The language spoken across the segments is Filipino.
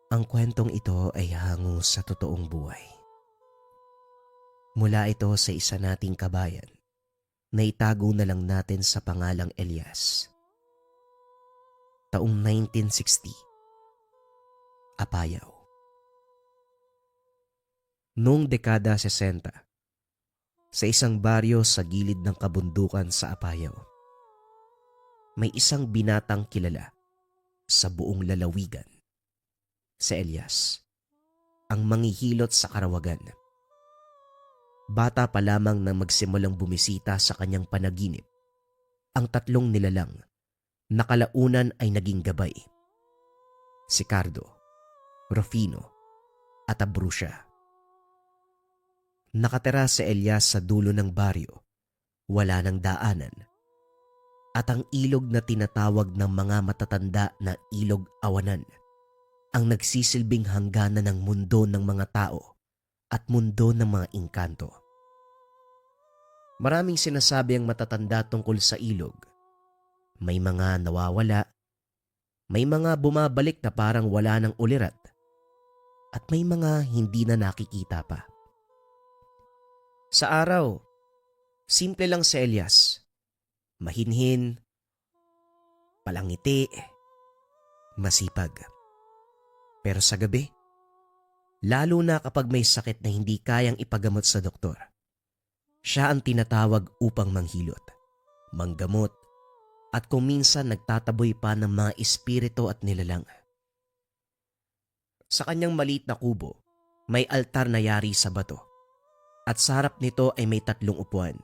Ang kwentong ito ay hango sa totoong buhay. Mula ito sa isa nating kabayan na itago na lang natin sa pangalang Elias. Taong 1960, Apayao. Noong dekada 60, sa isang baryo sa gilid ng kabundukan sa Apayao, may isang binatang kilala sa buong lalawigan, si Elias, ang manghihilot sa karawagan. Bata pa lamang nang magsimulang bumisita sa kanyang panaginip, ang tatlong nilalang na kalaunan ay naging gabay: si Cardo, Rufino at Abruzia. Nakatira si Elias sa dulo ng baryo, wala ng daanan, at ang ilog na tinatawag ng mga matatanda na Ilog Awanan ang nagsisilbing hangganan ng mundo ng mga tao at mundo ng mga engkanto. Maraming sinasabi ang matatanda tungkol sa ilog. May mga nawawala, may mga bumabalik na parang wala ng ulirat, at may mga hindi na nakikita pa. Sa araw, simple lang si Elias. Mahinhin, palangiti, masipag. Pero sa gabi, lalo na kapag may sakit na hindi kayang ipagamot sa doktor, siya ang tinatawag upang manghilot, manggamot, at kung minsan nagtataboy pa ng mga espiritu at nilalang. Sa kanyang maliit na kubo, may altar na yari sa bato, at sa harap nito ay may 3 upuan.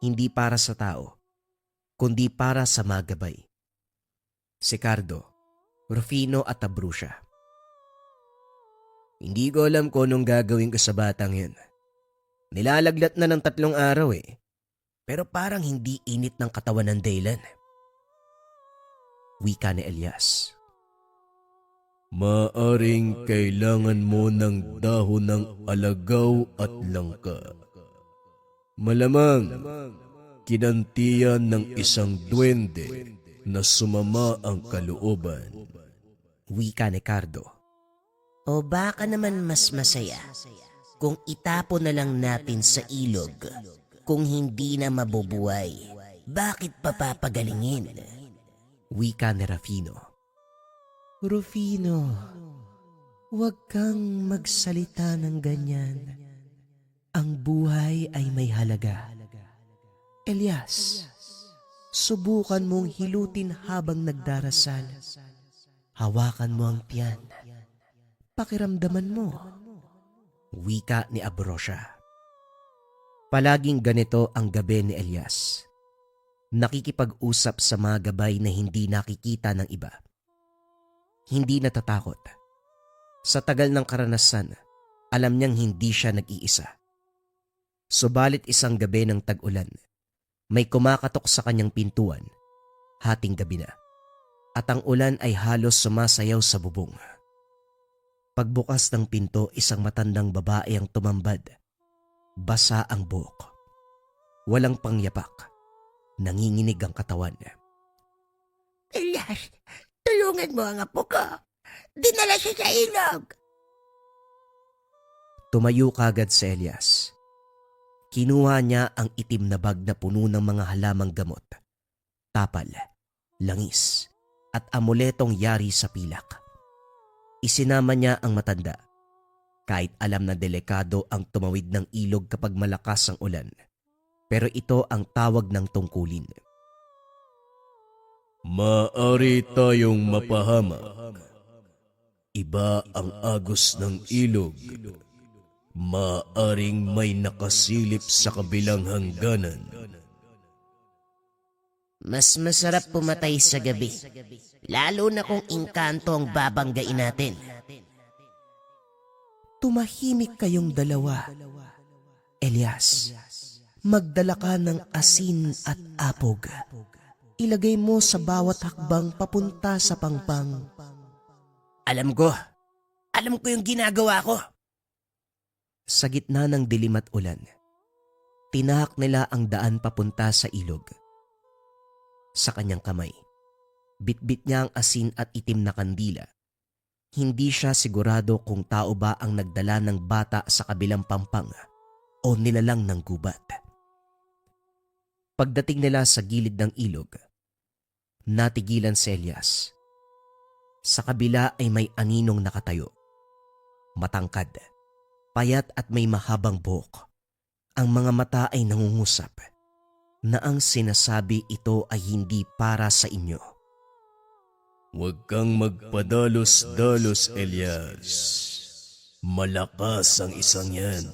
Hindi para sa tao, kundi para sa mga gabay: si Cardo, Rufino at Abruzia. Hindi ko alam kung anong gagawin ko sa batang yun. Nilalaglat na ng 3 araw eh. Pero parang hindi init ng katawan ng Daylan. Wika ni Elias. Maaring kailangan mo ng dahon ng alagaw at langka. Malamang kinantiyan ng isang duwende na sumama ang kalooban. Wika ni Cardo. O baka naman mas masaya kung itapon na lang natin sa ilog. Kung hindi na mabubuhay, bakit papagalingin? Wika ni Rufino. Rufino, huwag kang magsalita ng ganyan. Ang buhay ay may halaga. Elias, subukan mong hilutin habang nagdarasal. Hawakan mo ang tiyan. Pakiramdaman mo. Wika ni Abruzia. Palaging ganito ang gabi ni Elias. Nakikipag-usap sa mga gabay na hindi nakikita ng iba. Hindi natatakot. Sa tagal ng karanasan, alam niyang hindi siya nag-iisa. Subalit isang gabi ng tag-ulan, may kumakatok sa kanyang pintuan, hating gabi na, at ang ulan ay halos sumasayaw sa bubong. Pagbukas ng pinto, isang matandang babae ang tumambad. Basa ang buhok. Walang pangyapak. Nanginginig ang katawan. Elias, tulungan mo ang apo ko. Dinala siya sa ilog. Tumayo kagad si Elias. Kinuha niya ang itim na bag na puno ng mga halamang gamot, tapal, langis, at amuletong yari sa pilak. Isinama niya ang matanda, kahit alam na delikado ang tumawid ng ilog kapag malakas ang ulan. Pero ito ang tawag ng tungkulin. Maaari tayong mapahamak. Iba ang agos ng ilog. Maaring may nakasilip sa kabilang hangganan. Mas masarap pumatay sa gabi, lalo na kung engkanto ang babanggain natin. Tumahimik kayong dalawa. Elias, magdala ka ng asin at apog. Ilagay mo sa bawat hakbang papunta sa pangpang. Alam ko yung ginagawa ko. Sa gitna ng dilim at ulan, tinahak nila ang daan papunta sa ilog. Sa kanyang kamay, bitbit niya ang asin at itim na kandila Hindi siya sigurado kung tao ba ang nagdala ng bata sa kabilang pampang o nilalang ng gubat. Pagdating nila sa gilid ng ilog, natigilan si Elias. Sa kabila ay may aninong nakatayo. Matangkad, payat at may mahabang buhok. Ang mga mata ay nangungusap na ang sinasabi ito ay hindi para sa inyo. Huwag kang magpadalos-dalos, Elias. Malakas ang isang yan.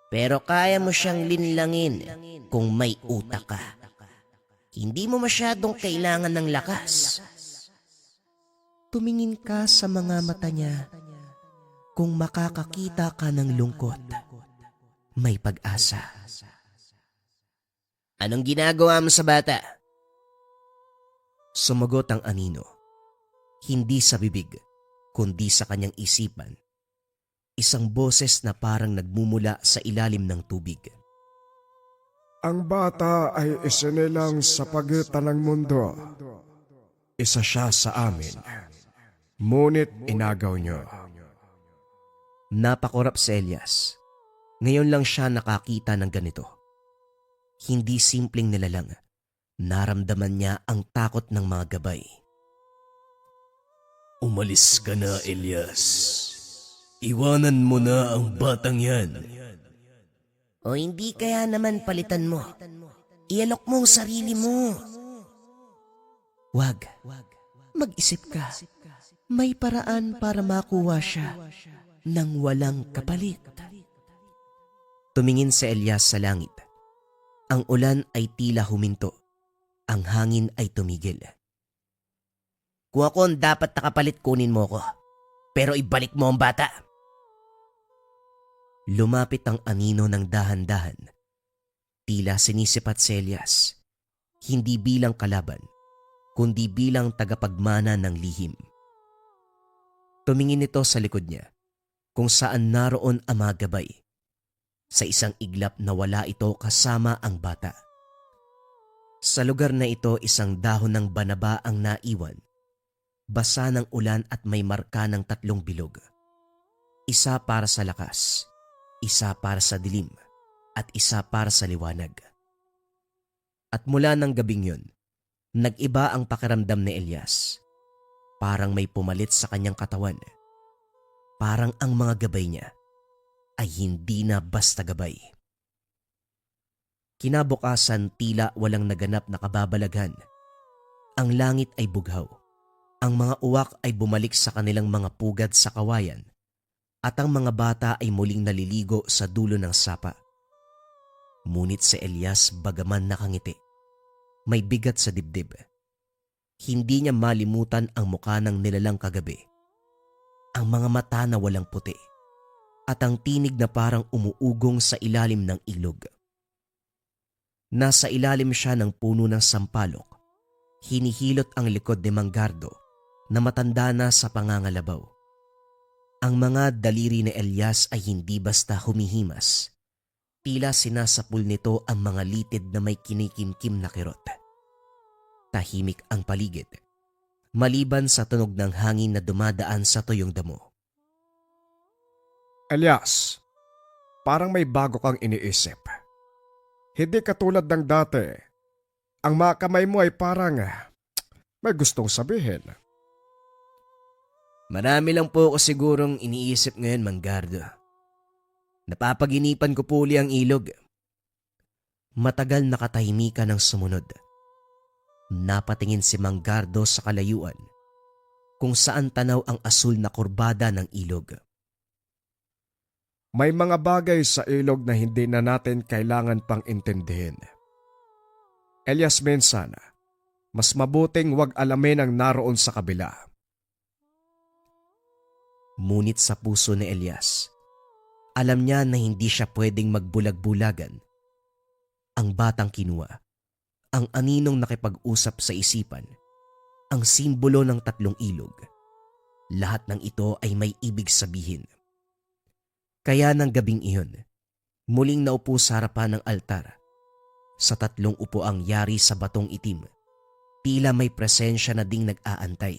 Pero kaya mo siyang linlangin kung may utak ka. Hindi mo masyadong kailangan ng lakas. Tumingin ka sa mga mata niya. Kung makakakita ka ng lungkot, may pag-asa. Anong ginagawa mo sa bata? Sumagot ang anino. Hindi sa bibig, kundi sa kanyang isipan. Isang boses na parang nagmumula sa ilalim ng tubig. Ang bata ay isinilang sa pagitan ng mundo. Isa siya sa amin. Ngunit inagaw niyo. Napakurap si Elias. Ngayon lang siya nakakita ng ganito. Hindi simpleng nilalang. Naramdaman niya ang takot ng mga gabay. Umalis ka na, Elias. Iwanan mo na ang batang yan. O hindi kaya naman palitan mo? Ialok mo ang sarili mo. Wag. Mag-isip ka. May paraan para makuha siya nang walang kapalit. Tumingin si Elias sa langit. Ang ulan ay tila huminto. Ang hangin ay tumigil. Kung ako ang dapat nakapalit, kunin mo ko. Pero ibalik mo ang bata. Lumapit ang anino ng dahan-dahan. Tila sinisipat si Elias. Hindi bilang kalaban, kundi bilang tagapagmana ng lihim. Tumingin ito sa likod niya, kung saan naroon ang mga gabay. Sa isang iglap na wala ito kasama ang bata. Sa lugar na ito, isang dahon ng banaba ang naiwan. Basa ng ulan at may marka ng 3 bilog. Isa para sa lakas, isa para sa dilim, at isa para sa liwanag. At mula ng gabing yun, nag-iba ang pakiramdam ni Elias. Parang may pumalit sa kanyang katawan. Parang ang mga gabay niya ay hindi na basta gabay. Kinabukasan, tila walang naganap na kababalaghan. Ang langit ay bughaw. Ang mga uwak ay bumalik sa kanilang mga pugad sa kawayan. At ang mga bata ay muling naliligo sa dulo ng sapa. Ngunit si Elias bagaman nakangiti, may bigat sa dibdib. Hindi niya malimutan ang mukha ng nilalang kagabi. Ang mga mata na walang puti. At ang tinig na parang umuugong sa ilalim ng ilog. Nasa ilalim siya ng puno ng sampalok. Hinihilot ang likod ni Manggardo na matanda na sa pangangalabaw. Ang mga daliri ni Elias ay hindi basta humihimas. Tila sinasapul nito ang mga litid na may kinikimkim na kirot. Tahimik ang paligid, maliban sa tunog ng hangin na dumadaan sa tuyong damo. Elias, parang may bago kang iniisip. Hindi katulad ng dati. Ang mga kamay mo ay parang may gustong sabihin. Marami lang po ako sigurong iniisip ngayon, Manggardo. Napapaginipan ko po uli ang ilog. Matagal nakatahimikan ng sumunod. Napatingin si Manggardo sa kalayuan, kung saan tanaw ang asul na kurbada ng ilog. May mga bagay sa ilog na hindi na natin kailangan pang intindihin. Elias, minsan, mas mabuting wag alamin ang naroon sa kabila. Ngunit sa puso ni Elias, alam niya na hindi siya pwedeng magbulag-bulagan. Ang batang kinuha, ang aninong nakipag-usap sa isipan, ang simbolo ng 3 ilog. Lahat ng ito ay may ibig sabihin. Kaya ng gabing iyon, muling naupo sa harapan ng altar. Sa 3 upuang yari sa batong itim, tila may presensya na ding nag-aantay.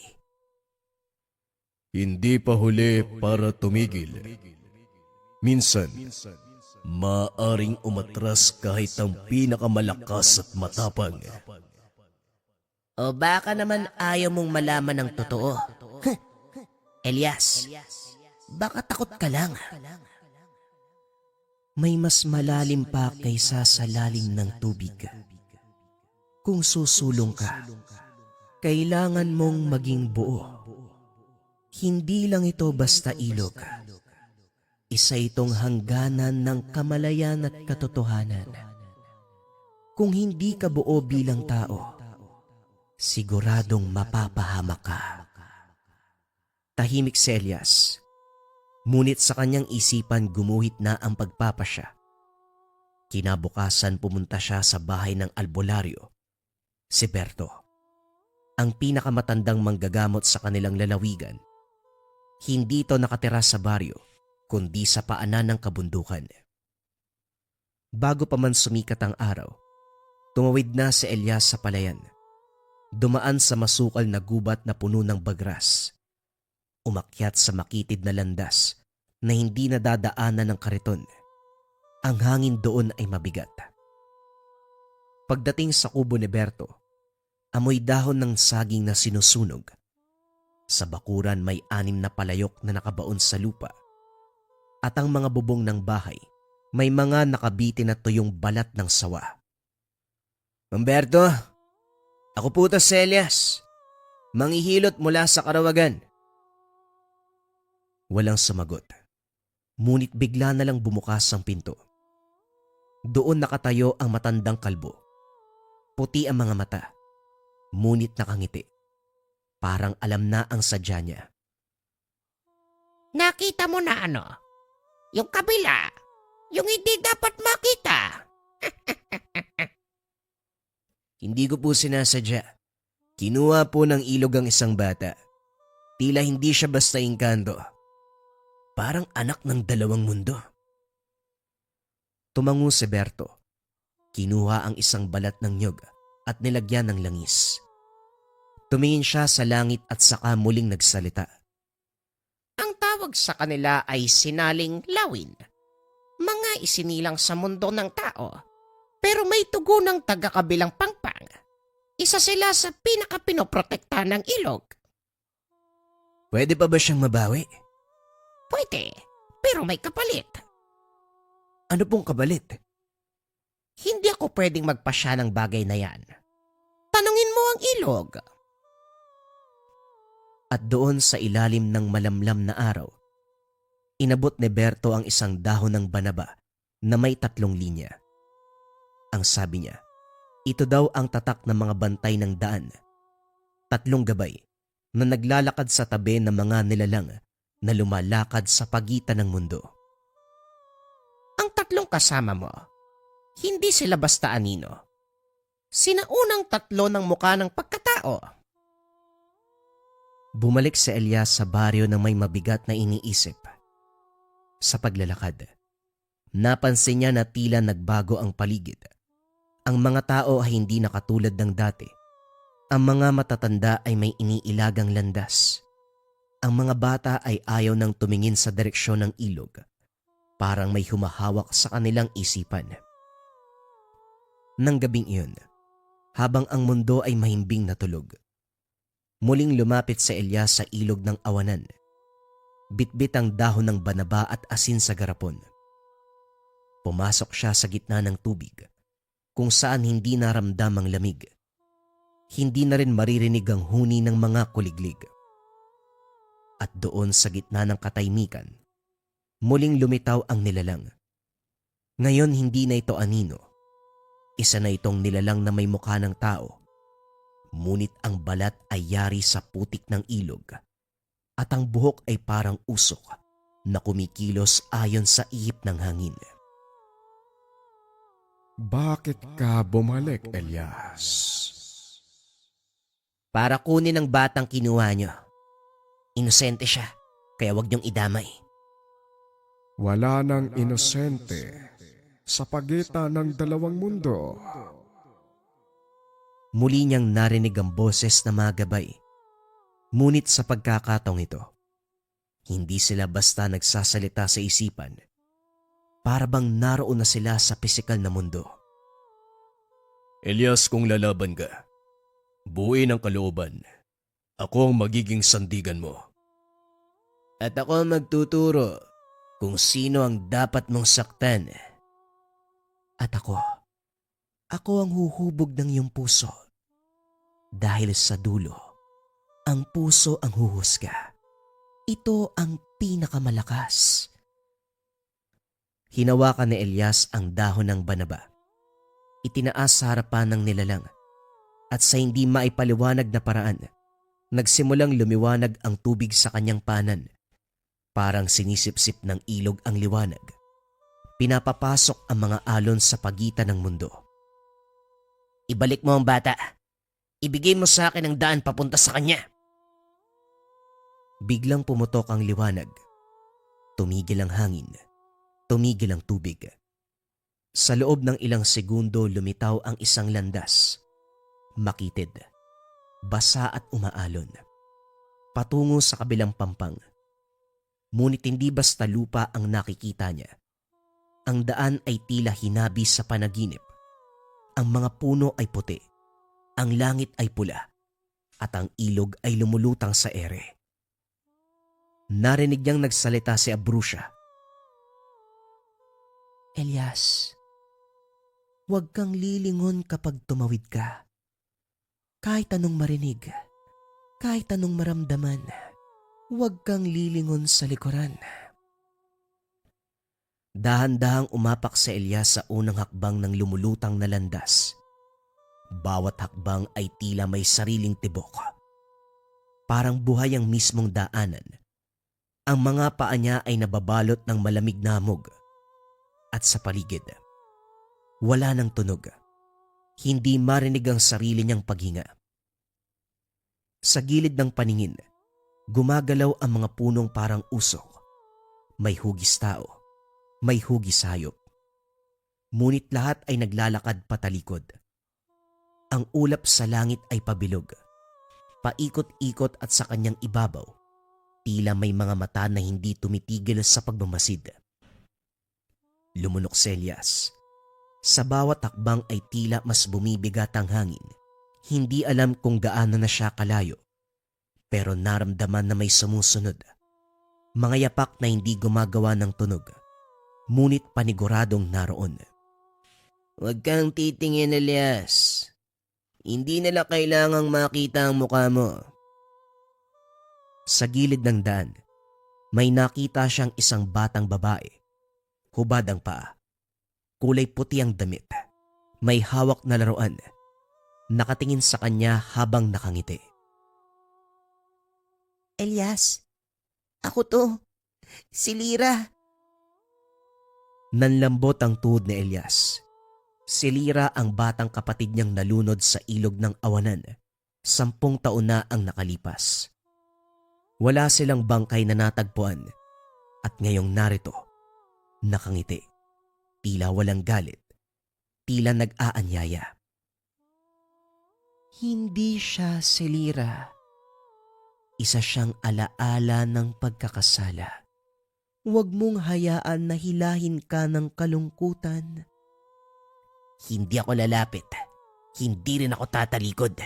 Hindi pa huli para tumigil. Minsan, maaring umatras kahit ang pinakamalakas at matapang. O baka naman ayaw mong malaman ng totoo. Elias, baka takot ka lang. May mas malalim pa kaysa sa lalim ng tubig. Kung susulong ka, kailangan mong maging buo. Hindi lang ito basta ilog. Isa itong hangganan ng kamalayan at katotohanan. Kung hindi ka buo bilang tao, siguradong mapapahamak ka. Tahimik si Elias. Ngunit sa kanyang isipan gumuhit na ang pagpapasya. Kinabukasan pumunta siya sa bahay ng albularyo, si Berto, ang pinakamatandang manggagamot sa kanilang lalawigan. Hindi ito nakatira sa baryo, kundi sa paanan ng kabundukan. Bago pa man sumikat ang araw, tumawid na si Elias sa palayan. Dumaan sa masukal na gubat na puno ng bagras. Umakyat sa makitid na landas na hindi nadadaanan ng kariton. Ang hangin doon ay mabigat. Pagdating sa kubo ni Berto, amoy dahon ng saging na sinusunog. Sa bakuran may 6 na palayok na nakabaon sa lupa. At ang mga bubong ng bahay, may mga nakabitin na tuyong balat ng sawa. Mamberto, ako po to si Elias. Manghihilot mula sa Karawagan. Walang sumagot. Ngunit bigla na lang bumukas ang pinto. Doon nakatayo ang matandang kalbo. Puti ang mga mata. Ngunit nakangiti. Parang alam na ang sadya niya. Nakita mo na ano? Yung kabila. Yung hindi dapat makita. Hindi ko po sinasadya. Kinuha po ng ilog ang isang bata. Tila hindi siya basta engkanto. Parang anak ng 2 mundo. Tumango si Berto. Kinuha ang isang balat ng nyog at nilagyan ng langis. Tumingin siya sa langit at saka muling nagsalita. Ang tawag sa kanila ay sinaling lawin. Mga isinilang sa mundo ng tao. Pero may tugo ng taga-kabilang pangpang. Isa sila sa pinaka-pinoprotekta ng ilog. Pwede pa ba siyang mabawi? Pwede, pero may kapalit. Ano pong kabalit? Hindi ako pwedeng magpasya ng bagay na yan. Tanungin mo ang ilog. At doon sa ilalim ng malamlam na araw, inabot ni Berto ang isang dahon ng banaba na may 3 linya. Ang sabi niya, ito daw ang tatak ng mga bantay ng daan. 3 gabay na naglalakad sa tabi ng mga nilalang na lumalakad sa pagitan ng mundo. Ang 3 kasama mo, hindi sila basta anino. Sinaunang 3 ng mukha ng pagkatao. Bumalik si Elias sa baryo na may mabigat na iniisip. Sa paglalakad, napansin niya na tila nagbago ang paligid. Ang mga tao ay hindi nakatulad ng dati. Ang mga matatanda ay may iniilagang landas. Ang mga bata ay ayaw nang tumingin sa direksyon ng ilog. Parang may humahawak sa kanilang isipan. Nang gabing iyon, habang ang mundo ay mahimbing na tulog, muling lumapit si Elias sa ilog ng awanan. Bitbit ang dahon ng banaba at asin sa garapon. Pumasok siya sa gitna ng tubig, kung saan hindi naramdam ang lamig. Hindi na rin maririnig ang huni ng mga kuliglig. At doon sa gitna ng katahimikan, muling lumitaw ang nilalang. Ngayon hindi na ito anino. Isa na itong nilalang na may mukha ng tao. Ngunit ang balat ay yari sa putik ng ilog at ang buhok ay parang usok na kumikilos ayon sa ihip ng hangin. Bakit ka bumalik, Elias? Para kunin ang batang kinuha niyo. Inosente siya, kaya wag niyong idamay. Wala nang inosente sa pagitan ng 2 mundo. Muli niyang narinig ang boses na mga gabay. Ngunit sa pagkakataong ito, Hindi sila basta nagsasalita sa isipan. Para bang naroon na sila sa pisikal na mundo. Elias, kung lalaban ka, buuin ang kalooban. Ako ang magiging sandigan mo. At ako ang magtuturo kung sino ang dapat mong saktan. At ako ang huhubog ng iyong puso. Dahil sa dulo, ang puso ang huhusga. Ito ang pinakamalakas. Hinawakan ni Elias ang dahon ng banaba. Itinaas sa harapan ng nilalang at sa hindi maipaliwanag na paraan, nagsimulang lumiwanag ang tubig sa kanyang panan. Parang sinisipsip ng ilog ang liwanag. Pinapapasok ang mga alon sa pagitan ng mundo. Ibalik mo ang bata. Ibigay mo sa akin ang daan papunta sa kanya. Biglang pumutok ang liwanag. Tumigil ang hangin. Tumigil ang tubig. Sa loob ng ilang segundo lumitaw ang isang landas. Makitid, basa at umaalon. Patungo sa kabilang pampang. Ngunit hindi basta lupa ang nakikita niya. Ang daan ay tila hinabi sa panaginip. Ang mga puno ay puti. Ang langit ay pula. At ang ilog ay lumulutang sa ere. Narinig niyang nagsalita si Abruzia. Elias, huwag kang lilingon kapag tumawid ka. Kahit anong marinig, kahit anong maramdaman, huwag kang lilingon sa likuran. Dahan-dahang umapak sa Elias sa unang hakbang ng lumulutang na landas. Bawat hakbang ay tila may sariling tibok. Parang buhay ang mismong daanan. Ang mga paa niya ay nababalot ng malamig na hamog. At sa paligid, wala nang tunog. Hindi marinig ang sarili niyang paghinga. Sa gilid ng paningin, gumagalaw ang mga punong parang usok. May hugis tao, may hugis hayop. Ngunit lahat ay naglalakad patalikod. Ang ulap sa langit ay pabilog. Paikot-ikot at sa kanyang ibabaw, tila may mga mata na hindi tumitigil sa pagmamasid. Lumunok si Elias. Sa bawat hakbang ay tila mas bumibigat ang hangin. Hindi alam kung gaano na siya kalayo. Pero naramdaman na may sumusunod. Mga yapak na hindi gumagawa ng tunog. Ngunit paniguradong naroon. Huwag kang titingin, Elias. Hindi nila kailangang makita ang mukha mo. Sa gilid ng daan, may nakita siyang isang batang babae. Hubad ang paa. Kulay puti ang damit. May hawak na laruan. Nakatingin sa kanya habang nakangiti. Elias, ako to. Si Lira. Nanlambot ang tuhod ni Elias. Si Lira ang batang kapatid niyang nalunod sa ilog ng awanan. 10 taon na ang nakalipas. Wala silang bangkay na natagpuan. At ngayong narito, nakangiti. Tila walang galit. Tila nag-aanyaya. Hindi siya si Lira. Isa siyang alaala ng pagkakasala. Huwag mong hayaan na hilahin ka ng kalungkutan. Hindi ako lalapit. Hindi rin ako tatalikod.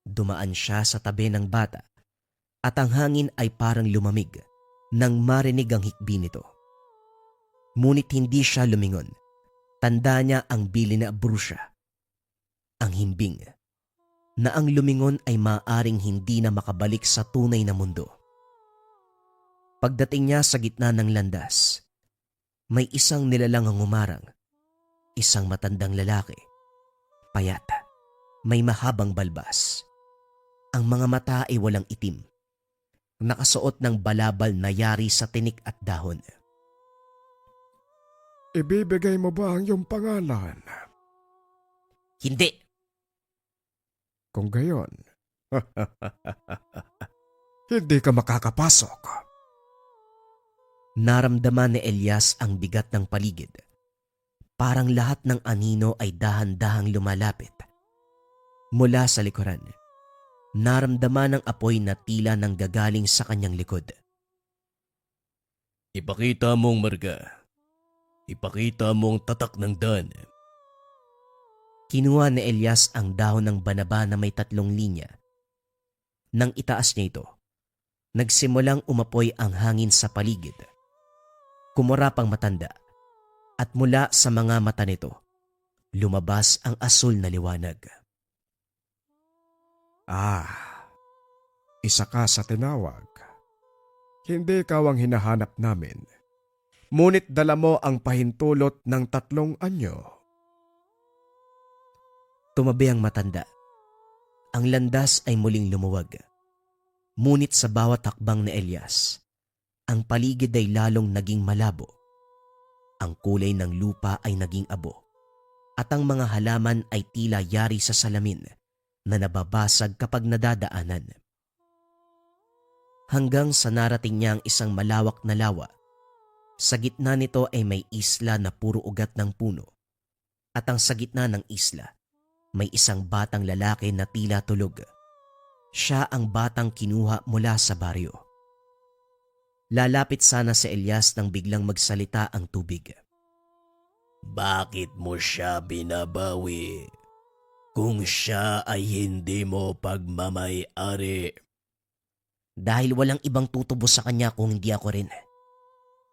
Dumaan siya sa tabi ng bata at ang hangin ay parang lumamig nang marinig ang hikbi nito. Ngunit hindi siya lumingon. Tanda niya ang bili na Abruzia. Ang himbing na ang lumingon ay maaaring hindi na makabalik sa tunay na mundo. Pagdating niya sa gitna ng landas, may isang nilalang ang umarang. Isang matandang lalaki. Payat. May mahabang balbas. Ang mga mata ay walang itim. Nakasuot ng balabal na yari sa tinik at dahon. Ibibigay mo ba ang iyong pangalan? Hindi. Kung gayon, hindi ka makakapasok. Naramdaman ni Elias ang bigat ng paligid. Parang lahat ng anino ay dahan-dahang lumalapit. Mula sa likuran, naramdaman ng apoy na tila nang gagaling sa kanyang likod. Ipakita mong marka. Ipakita mong tatak ng dan. Kinuha ni Elias ang dahon ng banaba na may 3 linya. Nang itaas niya ito, nagsimulang umapoy ang hangin sa paligid. Kumurap ang matanda at mula sa mga mata nito, lumabas ang asul na liwanag. Isa ka sa tinawag. Hindi ikaw ang hinahanap namin. Ngunit dala mo ang pahintulot ng 3 anyo. Tumabi ang matanda. Ang landas ay muling lumuwag. Ngunit sa bawat hakbang ni Elias, ang paligid ay lalong naging malabo. Ang kulay ng lupa ay naging abo. At ang mga halaman ay tila yari sa salamin na nababasag kapag nadadaanan. Hanggang sa narating niya ang isang malawak na lawa. Sa gitna nito ay may isla na puro ugat ng puno. At ang sa gitna ng isla, may isang batang lalaki na tila tulog. Siya ang batang kinuha mula sa baryo. Lalapit sana si Elias nang biglang magsalita ang tubig. Bakit mo siya binabawi kung siya ay hindi mo pagmamay-ari? Dahil walang ibang tutubo sa kanya kung hindi ako rin.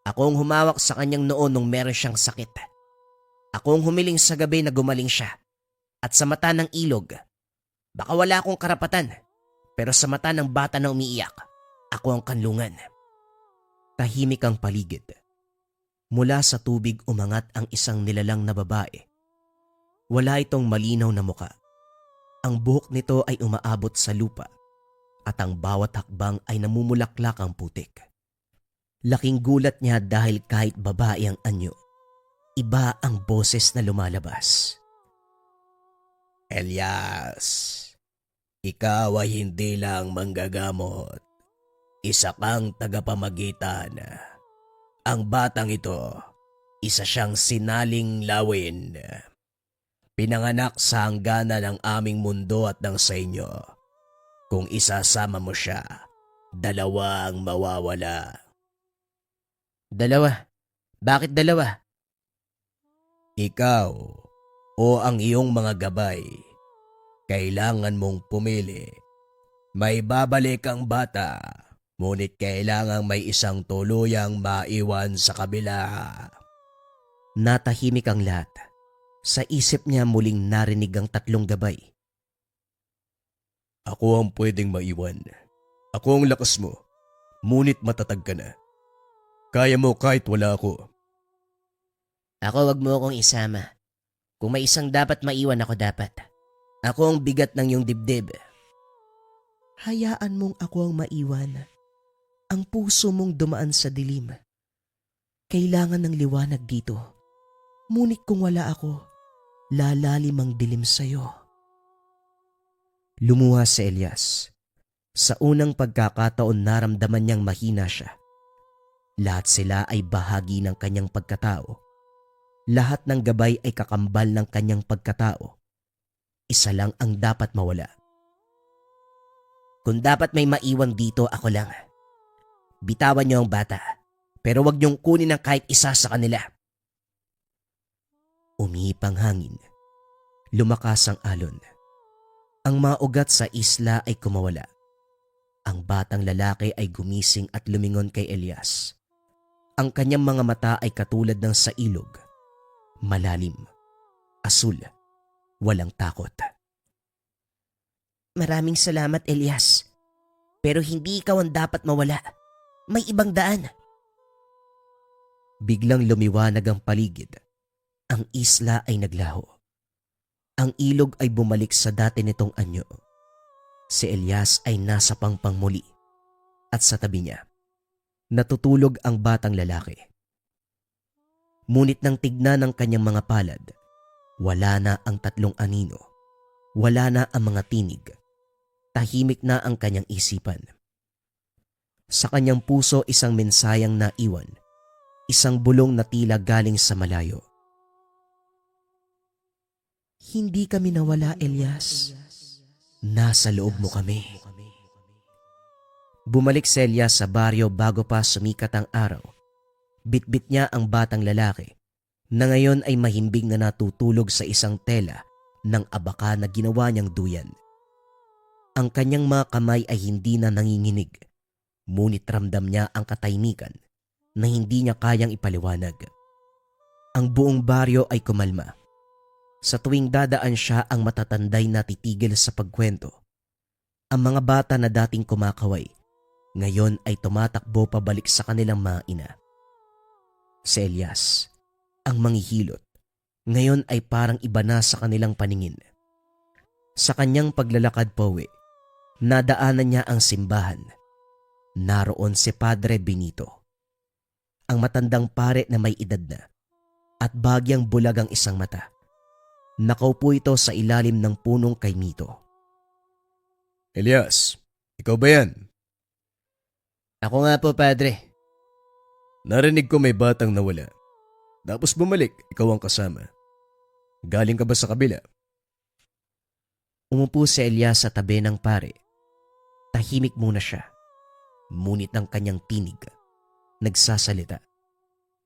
Ako ang humawak sa kanyang noon nung meron siyang sakit. Ako ang humiling sa gabi na gumaling siya. At sa mata ng ilog, baka wala akong karapatan, pero sa mata ng bata na umiiyak, ako ang kanlungan. Tahimik ang paligid. Mula sa tubig umangat ang isang nilalang na babae. Wala itong malinaw na muka. Ang buhok nito ay umaabot sa lupa at ang bawat hakbang ay namumulaklak ang putik. Laking gulat niya dahil kahit babae ang anyo, iba ang boses na lumalabas. Elias, ikaw ay hindi lang manggagamot. Isa kang tagapamagitan. Ang batang ito, isa siyang sinaling lawin. Pinanganak sa hanggana ng aming mundo at ng sa inyo. Kung isasama mo siya, 2 ang mawawala. 2? Bakit 2? Ikaw o ang iyong mga gabay, kailangan mong pumili. May babalik ang bata, ngunit kailangang may isang tuluyang maiwan sa kabila. Natahimik ang lahat. Sa isip niya muling narinig ang 3 gabay. Ako ang pwedeng maiwan. Ako ang lakas mo, ngunit matatag ka na. Kaya mo kahit wala ako. Ako, wag mo akong isama. Kung may isang dapat maiwan, ako dapat. Ako ang bigat ng iyong dibdib. Hayaan mong ako ang maiwan. Ang puso mong dumaan sa dilim. Kailangan ng liwanag dito. Ngunit kung wala ako, lalalim ang dilim sa'yo. Lumuha si Elias. Sa unang pagkakataon naramdaman niyang mahina siya. Lahat sila ay bahagi ng kanyang pagkatao. Lahat ng gabay ay kakambal ng kanyang pagkatao. Isa lang ang dapat mawala. Kung dapat may maiwan dito, ako lang. Bitawan niyo ang bata, pero wag niyong kunin ang kahit isa sa kanila. Umihip ang hangin. Lumakas ang alon. Ang mga ugat sa isla ay kumawala. Ang batang lalaki ay gumising at lumingon kay Elias. Ang kanyang mga mata ay katulad ng sa ilog. Malalim, asul, walang takot. Maraming salamat, Elias. Pero hindi ikaw ang dapat mawala. May ibang daan. Biglang lumiwanag ang paligid. Ang isla ay naglaho. Ang ilog ay bumalik sa dati nitong anyo. Si Elias ay nasa pangpang muli. At sa tabi niya, natutulog ang batang lalaki. Ngunit nang tignan ng kanyang mga palad, wala na ang 3 anino. Wala na ang mga tinig. Tahimik na ang kanyang isipan. Sa kanyang puso isang mensayang naiwan. Isang bulong na tila galing sa malayo. Hindi kami nawala, Elias. nasa loob mo kami. Bumalik si Elias sa baryo bago pa sumikat ang araw. Bitbit niya ang batang lalaki na ngayon ay mahimbing na natutulog sa isang tela ng abaka na ginawa niyang duyan. Ang kanyang mga kamay ay hindi na nanginginig, ngunit ramdam niya ang katahimikan na hindi niya kayang ipaliwanag. Ang buong baryo ay kumalma. Sa tuwing dadaan siya, ang matatanday na titigil sa pagkwento. Ang mga bata na dating kumakaway, ngayon ay tumatakbo pabalik sa kanilang mga ina. Si Elias, ang manghihilot, ngayon ay parang iba na sa kanilang paningin. Sa kanyang paglalakad pauwi, nadaanan niya ang simbahan. Naroon si Padre Benito, ang matandang pare na may edad na at bagyang bulag ang isang mata. Nakaupo ito sa ilalim ng punong kaimito. Elias, ikaw ba yan? Ako nga po, Padre. Narinig ko may batang nawala. Tapos bumalik, ikaw ang kasama. Galing ka ba sa kabila? Umupo si Elias sa tabi ng pare. Tahimik muna siya. Ngunit ang kanyang tinig, nagsasalita.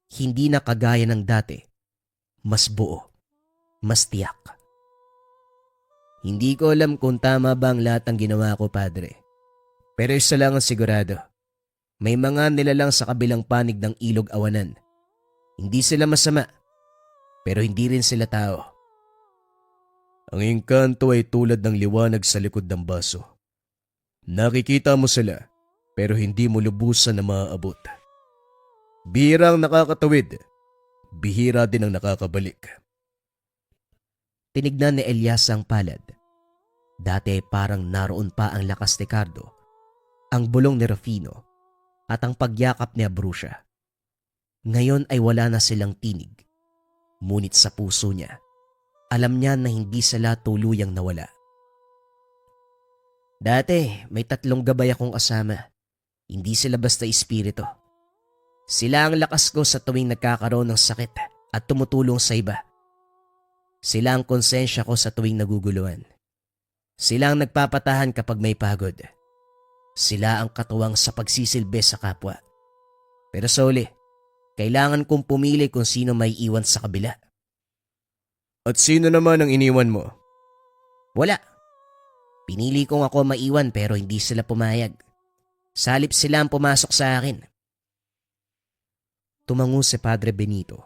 Hindi na kagaya ng dati. Mas buo. Mas tiyak. Hindi ko alam kung tama ba ang lahat ng ginawa ko, Padre. Pero isa lang ang sigurado. May mga nilalang sa kabilang panig ng ilog awanan. Hindi sila masama, pero hindi rin sila tao. Ang engkanto ay tulad ng liwanag sa likod ng baso. Nakikita mo sila, pero hindi mo lubusan na maaabot. Bihira ang nakakatawid, bihira din ang nakakabalik. Tinignan ni Elias ang palad. Dati parang naroon pa ang lakas ni Cardo, ang bulong ni Rufino, at ang pagyakap ni Abruzia. Ngayon ay wala na silang tinig. Ngunit sa puso niya, alam niya na hindi sila tuluyang nawala. Dati may 3 gabay akong kasama. Hindi sila basta espiritu. Sila ang lakas ko sa tuwing nagkakaroon ng sakit at tumutulong sa iba. Sila ang konsensya ko sa tuwing naguguluhan. Sila ang nagpapatahan kapag may pagod. Sila ang katuwang sa pagsisilbi sa kapwa. Pero sa uli, kailangan kong pumili kung sino may iwan sa kabila. At sino naman ang iniwan mo? Wala. Pinili kong ako maiwan pero hindi sila pumayag. Salip sila ang pumasok sa akin. Tumango si Padre Benito.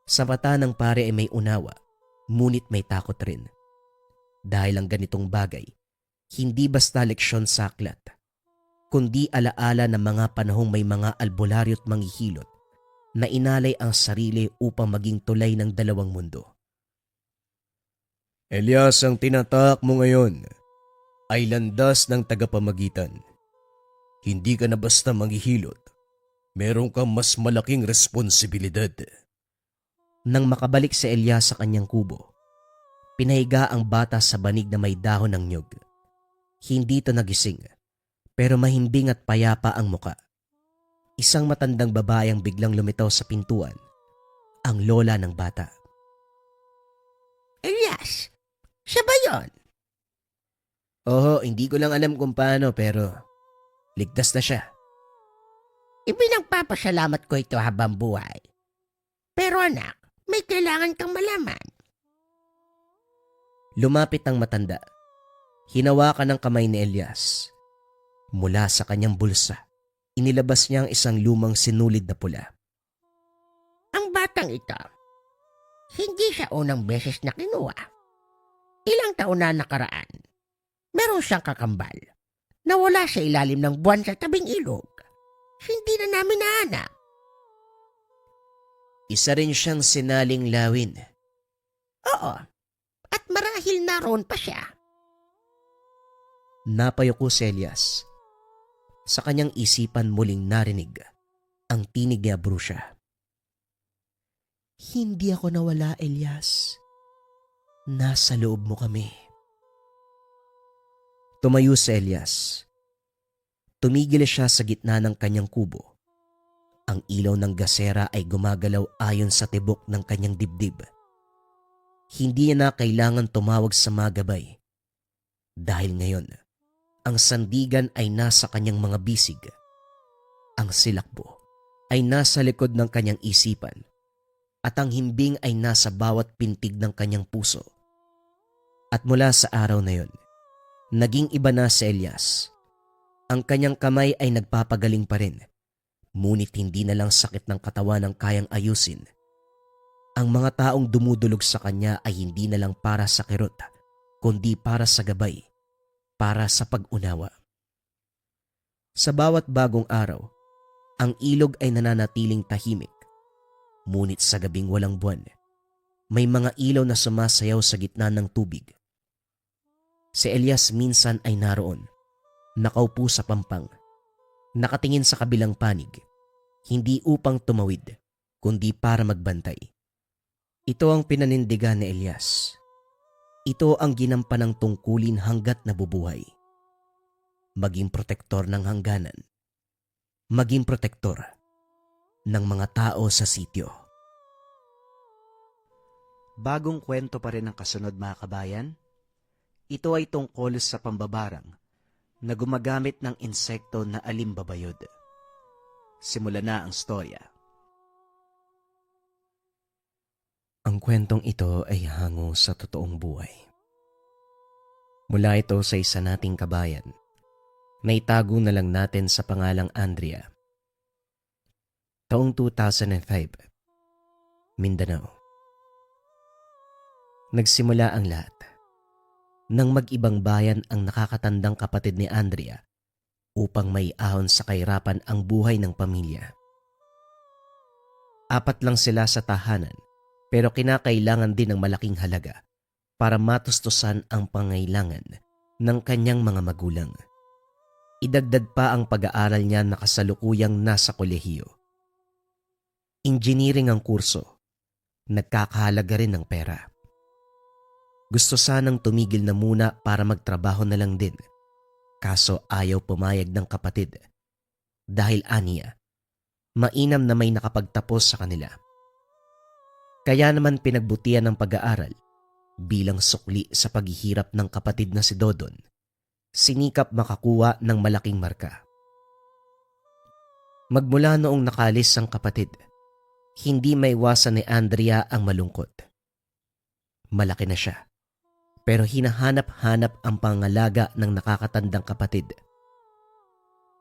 Sa mata ng pare ay may unawa, ngunit may takot rin. Dahil ang ganitong bagay, hindi basta leksyon sa aklat, kundi alaala ng mga panahong may mga albularyo at manghihilot na inalay ang sarili upang maging tulay ng dalawang mundo. Elias, ang tinatak mo ngayon ay landas ng tagapamagitan. Hindi ka na basta manghihilot. Meron kang mas malaking responsibilidad. Nang makabalik si Elias sa kanyang kubo, pinahiga ang bata sa banig na may dahon ng nyug. Hindi ito nagising, pero mahimbing at payapa ang muka. Isang matandang babae ang biglang lumitaw sa pintuan, ang lola ng bata. Elias, siya ba yon? Oo, hindi ko lang alam kung paano pero ligtas na siya. Ipinagpapasalamat ko ito habang buhay. Pero anak, may kailangan kang malaman. Lumapit ang matanda. Hinawakan ng kamay ni Elias. Mula sa kanyang bulsa, inilabas niya ang isang lumang sinulid na pula. Ang batang ito, hindi siya unang beses na kinuha. Ilang taon na nakaraan, meron siyang kakambal. Nawala sa ilalim ng buwan sa tabing ilog. Hindi na namin nahanap. Isa rin siyang sinaling lawin. Oo, at marahil naroon pa siya. Napayuko si Elias. Sa kanyang isipan muling narinig ang tinig ni Abruzia. Hindi ako nawala, Elias. Nasa loob mo kami. Tumayo si Elias. Tumigil siya sa gitna ng kanyang kubo. Ang ilaw ng gasera ay gumagalaw ayon sa tibok ng kanyang dibdib. Hindi niya na kailangan tumawag sa mga gabay. Dahil ngayon, ang sandigan ay nasa kanyang mga bisig. Ang silakbo ay nasa likod ng kanyang isipan at ang himbing ay nasa bawat pintig ng kanyang puso. At mula sa araw na yon, naging iba na si Elias. Ang kanyang kamay ay nagpapagaling pa rin, ngunit hindi na lang sakit ng katawan ang kayang ayusin. Ang mga taong dumudulog sa kanya ay hindi na lang para sa kirot, kundi para sa gabay, para sa pag-unawa. Sa bawat bagong araw, ang ilog ay nananatiling tahimik. Ngunit sa gabing walang buwan, may mga ilaw na sumasayaw sa gitna ng tubig. Si Elias minsan ay naroon, nakaupo sa pampang, nakatingin sa kabilang panig, hindi upang tumawid, kundi para magbantay. Ito ang pinanindigan ni Elias. Ito ang ginampanang tungkulin hanggat nabubuhay. Maging protektor ng hangganan. Maging protektor ng mga tao sa sityo. Bagong kwento pa rin ang kasunod, mga kabayan. Ito ay tungkol sa pambabarang na gumagamit ng insekto na alimbabayod. Simulan na ang storya. Ang kwentong ito ay hango sa totoong buhay. Mula ito sa isa nating kabayan na itago na lang natin sa pangalang Andrea. Taong 2005, Mindanao. Nagsimula ang lahat nang mag-ibang bayan ang nakakatandang kapatid ni Andrea upang may ahon sa kahirapan ang buhay ng pamilya. 4 lang sila sa tahanan, pero kinakailangan din ng malaking halaga para matustusan ang pangailangan ng kanyang mga magulang. Idagdag pa ang pag-aaral niya na kasalukuyang nasa kolehiyo. Engineering ang kurso, nagkakahalaga rin ng pera. Gusto sanang tumigil na muna para magtrabaho na lang din, kaso ayaw pumayag ng kapatid dahil aniya, mainam na may nakapagtapos sa kanila. Kaya naman pinagbutihan ng pag-aaral bilang sukli sa paghihirap ng kapatid na si Dodon. Sinikap makakuha ng malaking marka. Magmula noong nakalis ang kapatid, hindi maiwasan ni Andrea ang malungkot. Malaki na siya, pero hinahanap-hanap ang pangalaga ng nakakatandang kapatid.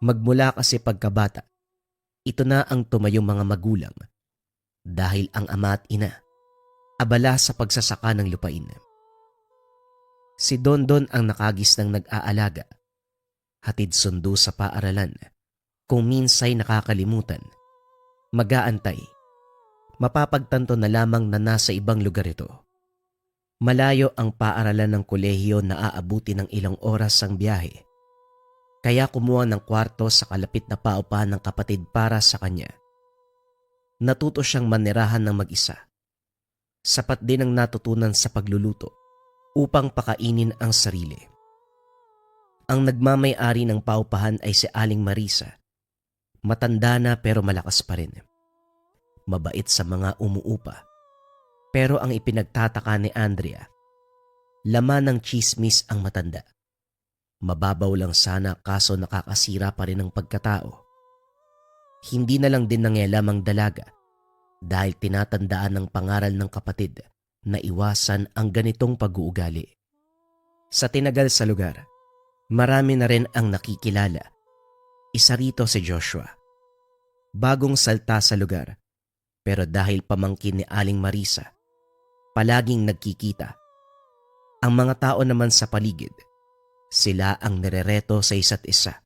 Magmula kasi pagkabata, ito na ang tumayong mga magulang dahil ang ama at ina abala sa pagsasaka ng lupain. Si Dondon ang nakagis ng nag-aalaga, hatid sundo sa paaralan, kung minsay nakakalimutan, mag-aantay, mapapagtanto na lamang na nasa ibang lugar ito. Malayo ang paaralan ng kolehiyo na aabuti ng ilang oras ang biyahe, kaya kumuha ng kwarto sa kalapit na paupahan ng kapatid para sa kanya. Natuto siyang manirahan ng mag-isa. Sapat din ang natutunan sa pagluluto upang pakainin ang sarili. Ang nagmamay-ari ng paupahan ay si Aling Marisa. Matanda na pero malakas pa rin. Mabait sa mga umuupa. Pero ang ipinagtataka ni Andrea, laman ng chismis ang matanda. Mababaw lang sana kaso nakakasira pa rin ang pagkatao. Hindi na lang din nangialamang dalaga dahil tinatandaan ng pangaral ng kapatid na iwasan ang ganitong pag-uugali. Sa tinagal sa lugar, marami na rin ang nakikilala. Isa rito si Joshua. Bagong salta sa lugar, pero dahil pamangkin ni Aling Marisa, palaging nagkikita. Ang mga tao naman sa paligid, sila ang nirereto sa isa't isa.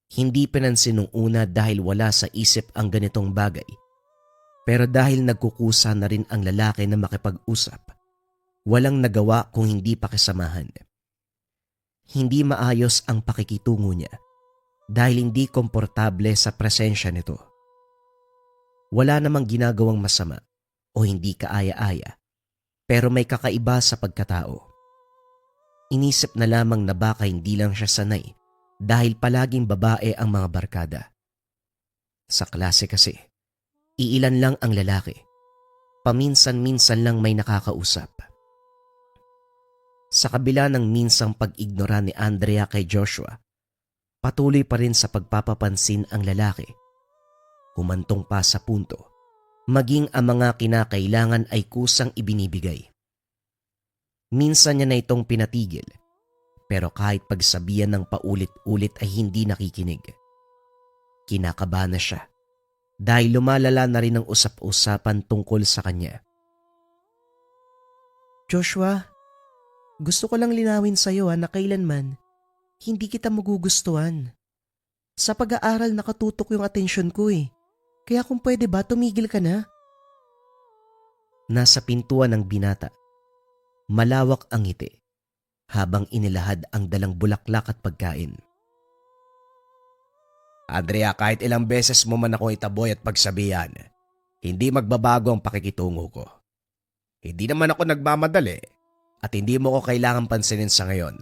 Hindi pinansin nung una dahil wala sa isip ang ganitong bagay. Pero dahil nagkukusa na rin ang lalaki na makipag-usap, walang nagawa kung hindi pakisamahan. Hindi maayos ang pakikitungo niya dahil hindi komportable sa presensya nito. Wala namang ginagawang masama o hindi kaaya-aya, pero may kakaiba sa pagkatao. Inisip na lamang na baka hindi lang siya sanay dahil palaging babae ang mga barkada. Sa klase kasi, iilan lang ang lalaki. Paminsan-minsan lang may nakakausap. Sa kabila ng minsang pag-ignora ni Andrea kay Joshua, patuloy pa rin sa pagpapapansin ang lalaki. Humantong pa sa punto, maging ang mga kinakailangan ay kusang ibinibigay. Minsan niya na itong pinatigil, pero kahit pagsabihan ng paulit-ulit ay hindi nakikinig. Kinakabahan na siya dahil lumalala na rin ang usap-usapan tungkol sa kanya. Joshua, gusto ko lang linawin sa'yo na kailanman hindi kita magugustuhan. Sa pag-aaral nakatutok yung atensyon ko eh. Kaya kung pwede ba, tumigil ka na? Nasa pintuan ng binata, malawak ang ngiti habang inilahad ang dalang bulaklak at pagkain. Andrea, kahit ilang beses mo man ako itaboy at pagsabihan, hindi magbabago ang pakikitungo ko. Hindi naman ako nagmamadali at hindi mo ko kailangan pansinin sa ngayon.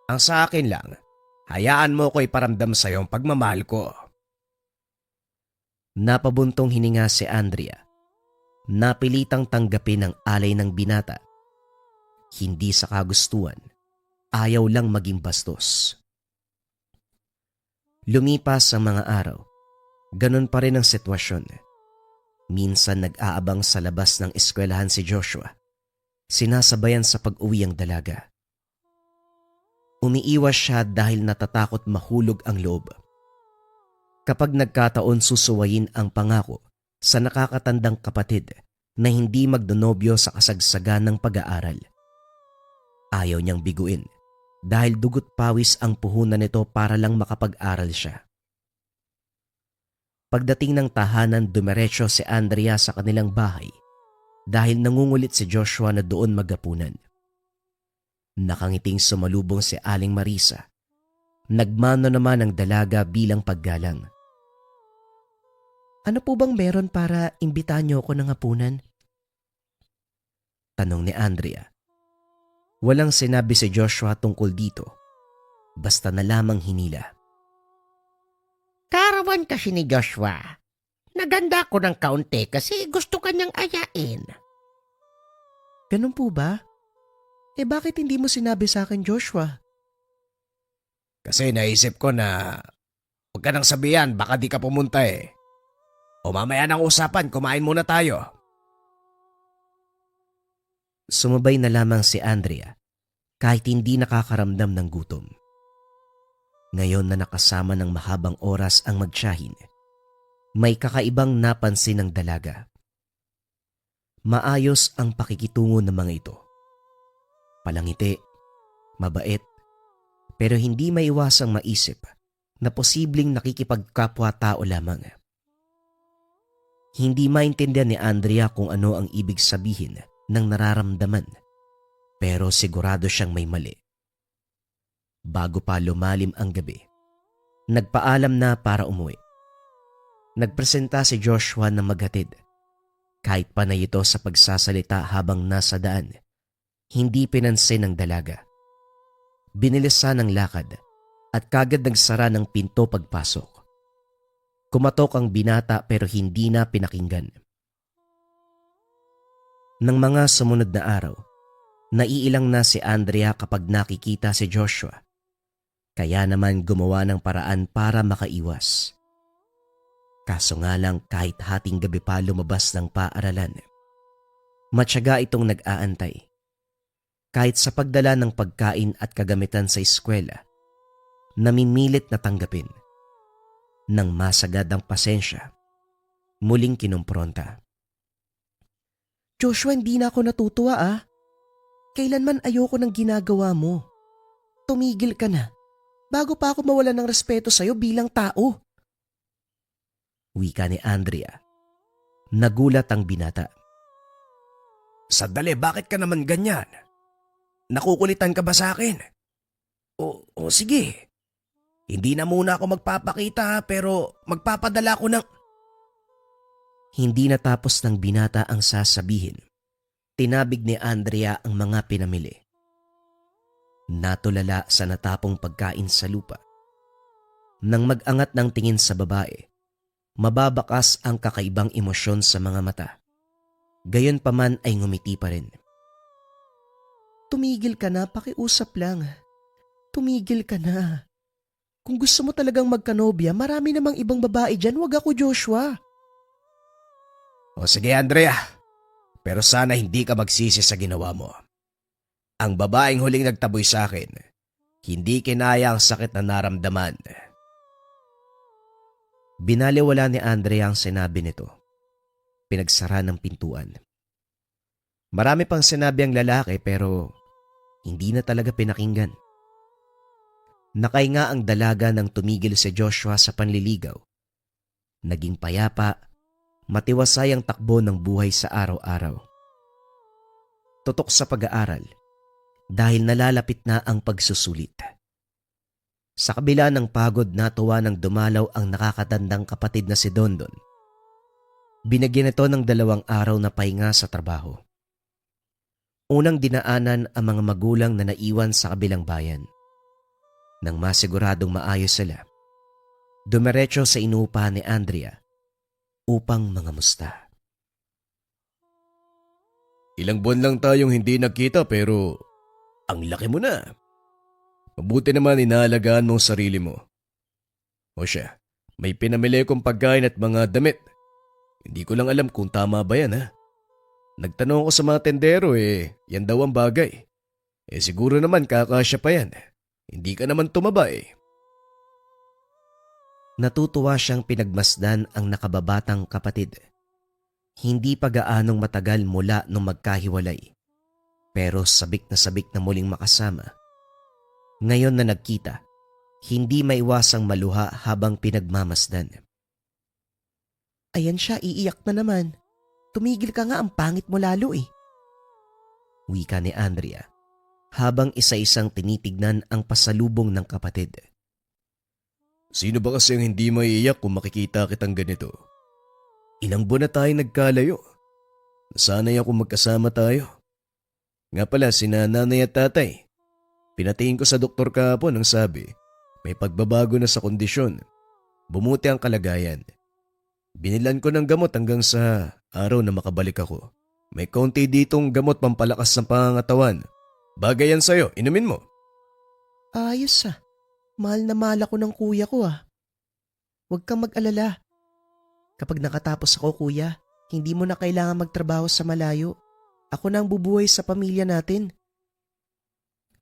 Ang sa akin lang, hayaan mo ko iparamdam sa iyo ang pagmamahal ko. Napabuntong hininga si Andrea. Napilitang tanggapin ang alay ng binata. Hindi sa kagustuhan, ayaw lang maging bastos. Lumipas ang mga araw, ganun pa rin ang sitwasyon. Minsan nag-aabang sa labas ng eskwelahan si Joshua. Sinasabayan sa pag-uwi ang dalaga. Umiiwas siya dahil natatakot mahulog ang loob. Kapag nagkataon susuwayin ang pangako sa nakakatandang kapatid na hindi magdonobyo sa kasagsagan ng pag-aaral. Ayaw niyang biguin dahil dugot pawis ang puhunan nito para lang makapag-aral siya. Pagdating ng tahanan, dumiretso si Andrea sa kanilang bahay dahil nangungulit si Joshua na doon maghapunan. Nakangiting sumalubong si Aling Marisa. Nagmano naman ang dalaga bilang paggalang. Ano po bang meron para imbitahan niyo ako ng hapunan? Tanong ni Andrea. Walang sinabi si Joshua tungkol dito. Basta na lamang hinila. Karawan kasi ni Joshua. Naganda ko ng kaunti kasi gusto kanyang ayain. Ganun po ba? Bakit hindi mo sinabi sa akin, Joshua? Kasi naisip ko na huwag ka nang sabihan, baka di ka pumunta eh. O mamaya ng usapan, kumain muna tayo. Sumabay na lamang si Andrea kahit hindi nakakaramdam ng gutom. Ngayon na nakasama ng mahabang oras ang magtiyahin, may kakaibang napansin ng dalaga. Maayos ang pakikitungo ng mga ito. Palangiti, mabait, pero hindi maiwasang maisip na posibleng nakikipagkapwa-tao lamang. Hindi maintindihan ni Andrea kung ano ang ibig sabihin ng nararamdaman, pero sigurado siyang may mali. Bago pa lumalim ang gabi, nagpaalam na para umuwi. Nagpresenta si Joshua na maghatid. Kahit panay ito sa pagsasalita habang nasa daan, hindi pinansin ng dalaga. Binilisan ang lakad at kagad nagsara ng pinto pagpasok. Kumatok ang binata pero hindi na pinakinggan. Nang mga sumunod na araw, naiilang na si Andrea kapag nakikita si Joshua. Kaya naman gumawa ng paraan para makaiwas. Kaso nga lang kahit hating gabi pa lumabas ng paaralan, matyaga itong nag-aantay. Kahit sa pagdala ng pagkain at kagamitan sa eskwela, namimilit na tanggapin. Nang masagad ang pasensya, muling kinumpronta. Joshua, hindi na ako natutuwa Kailanman ayoko ng ginagawa mo. Tumigil ka na, bago pa ako mawala ng respeto sa'yo bilang tao. Wika ni Andrea. Nagulat ang binata. Sandali, bakit ka naman ganyan? Nakukulitan ka ba sa akin? O sige. Hindi na muna ako magpapakita pero magpapadala ko ng... Hindi natapos ng binata ang sasabihin. Tinabig ni Andrea ang mga pinamili. Natulala sa natapong pagkain sa lupa. Nang mag-angat ng tingin sa babae, mababakas ang kakaibang emosyon sa mga mata. Gayon pa man ay ngumiti pa rin. tumigil ka na, pakiusap lang. Tumigil ka na. Kung gusto mo talagang magkanobya, marami namang ibang babae dyan, wag ako Joshua. O sige Andrea, pero sana hindi ka magsisi sa ginawa mo. Ang babaeng huling nagtaboy sa akin, hindi kinaya ang sakit na naramdaman. Binaliwala ni Andrea ang sinabi nito. Pinagsara ng pintuan. Marami pang sinabi ang lalaki pero hindi na talaga pinakinggan. Nakahinga ang dalaga nang tumigil si Joshua sa panliligaw. Naging payapa, matiwasay ang takbo ng buhay sa araw-araw. Tutok sa pag-aaral dahil nalalapit na ang pagsusulit. Sa kabila ng pagod, natuwa ng dumalaw ang nakakatandang kapatid na si Dondon. Binigyan ito ng 2 araw na pahinga sa trabaho. Unang dinaanan ang mga magulang na naiwan sa kabilang bayan. Nang masiguradong maayos sila, dumiretso sa inuupahan ni Andrea upang mangamusta. Ilang buwan lang tayong hindi nagkita pero ang laki mo na. Mabuti naman inaalagaan mo ang sarili mo. O siya, may pinamili kong pagkain at mga damit. Hindi ko lang alam kung tama ba yan ha. Nagtanong ako sa mga tendero yan daw ang bagay. Siguro naman kakasya pa yan. Hindi ka naman tumaba Natutuwa siyang pinagmasdan ang nakababatang kapatid. Hindi pa gaanong matagal mula nung magkahiwalay. Pero sabik na muling makasama. Ngayon na nagkita, hindi maiwasang maluha habang pinagmamasdan. Ayan siya, iiyak na naman. Tumigil ka nga, ang pangit mo lalo Wika ni Andrea habang isa-isang tinitignan ang pasalubong ng kapatid. Sino ba kasi ang hindi maiiyak kung makikita kitang ganito? Ilang buwan na tayong nagkalayo. Nasanay ako magkasama tayo. Nga pala sina nanay at tatay. Pinatingin ko sa doktor kahapon ang sabi, may pagbabago na sa kondisyon. Bumuti ang kalagayan. Binilan ko ng gamot hanggang sa araw na makabalik ako. May konti ditong gamot pampalakas ng pangangatawan. Bagay yan sa'yo, inumin mo. Ayos Mahal na mahal ako ng kuya ko Huwag kang mag-alala. Kapag nakatapos ako kuya, hindi mo na kailangan magtrabaho sa malayo. Ako na ang bubuhay sa pamilya natin.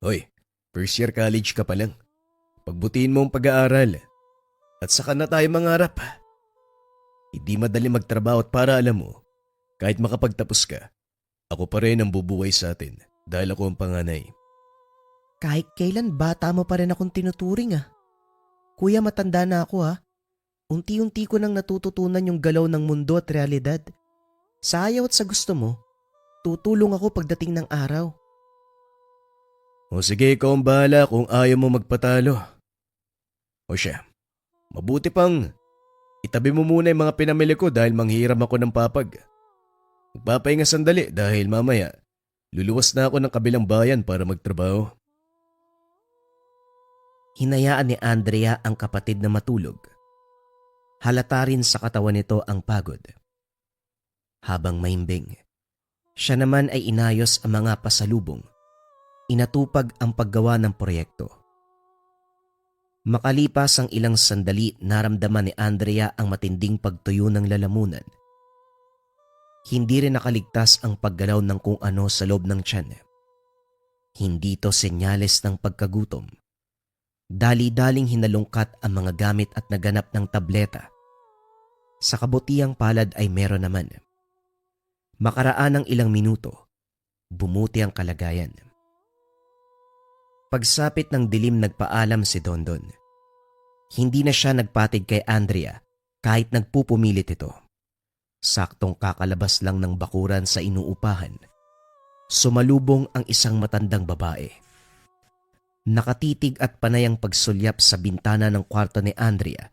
Hoy, first year college ka pa lang. Pagbutihin mo ang pag-aaral. At saka na tayo mangarap. Hindi madali magtrabaho at para alam mo, kahit makapagtapos ka, ako pa rin ang bubuhay sa atin dahil ako ang panganay. Kahit kailan bata mo pa rin akong tinuturing Kuya, matanda na ako Unti-unti ko nang natututunan yung galaw ng mundo at realidad. Sa ayaw at sa gusto mo, tutulong ako pagdating ng araw. O sige, ikaw ang bahala kung ayaw mo magpatalo. O siya, mabuti pang itabi mo muna yung mga pinamili ko dahil manghiram ako ng papag. Magpapahinga sandali dahil mamaya luluwas na ako ng kabilang bayan para magtrabaho. Hinayaan ni Andrea ang kapatid na matulog. Halata rin sa katawan nito ang pagod. Habang maimbing, siya naman ay inayos ang mga pasalubong. Inatupag ang paggawa ng proyekto. Makalipas ang ilang sandali, naramdaman ni Andrea ang matinding pagtuyo ng lalamunan. Hindi rin nakaligtas ang paggalaw ng kung ano sa loob ng tiyan. Hindi to senyales ng pagkagutom. Dali-daling hinalungkat ang mga gamit at naganap ng tableta. Sa kabutihang palad ay meron naman. Makaraan ng ilang minuto, bumuti ang kalagayan. Pagsapit ng dilim, nagpaalam si Dondon. Hindi na siya nagpatid kay Andrea kahit nagpupumilit ito. Saktong kakalabas lang ng bakuran sa inuupahan. Sumalubong ang isang matandang babae. Nakatitig at panay ang pagsulyap sa bintana ng kwarto ni Andrea.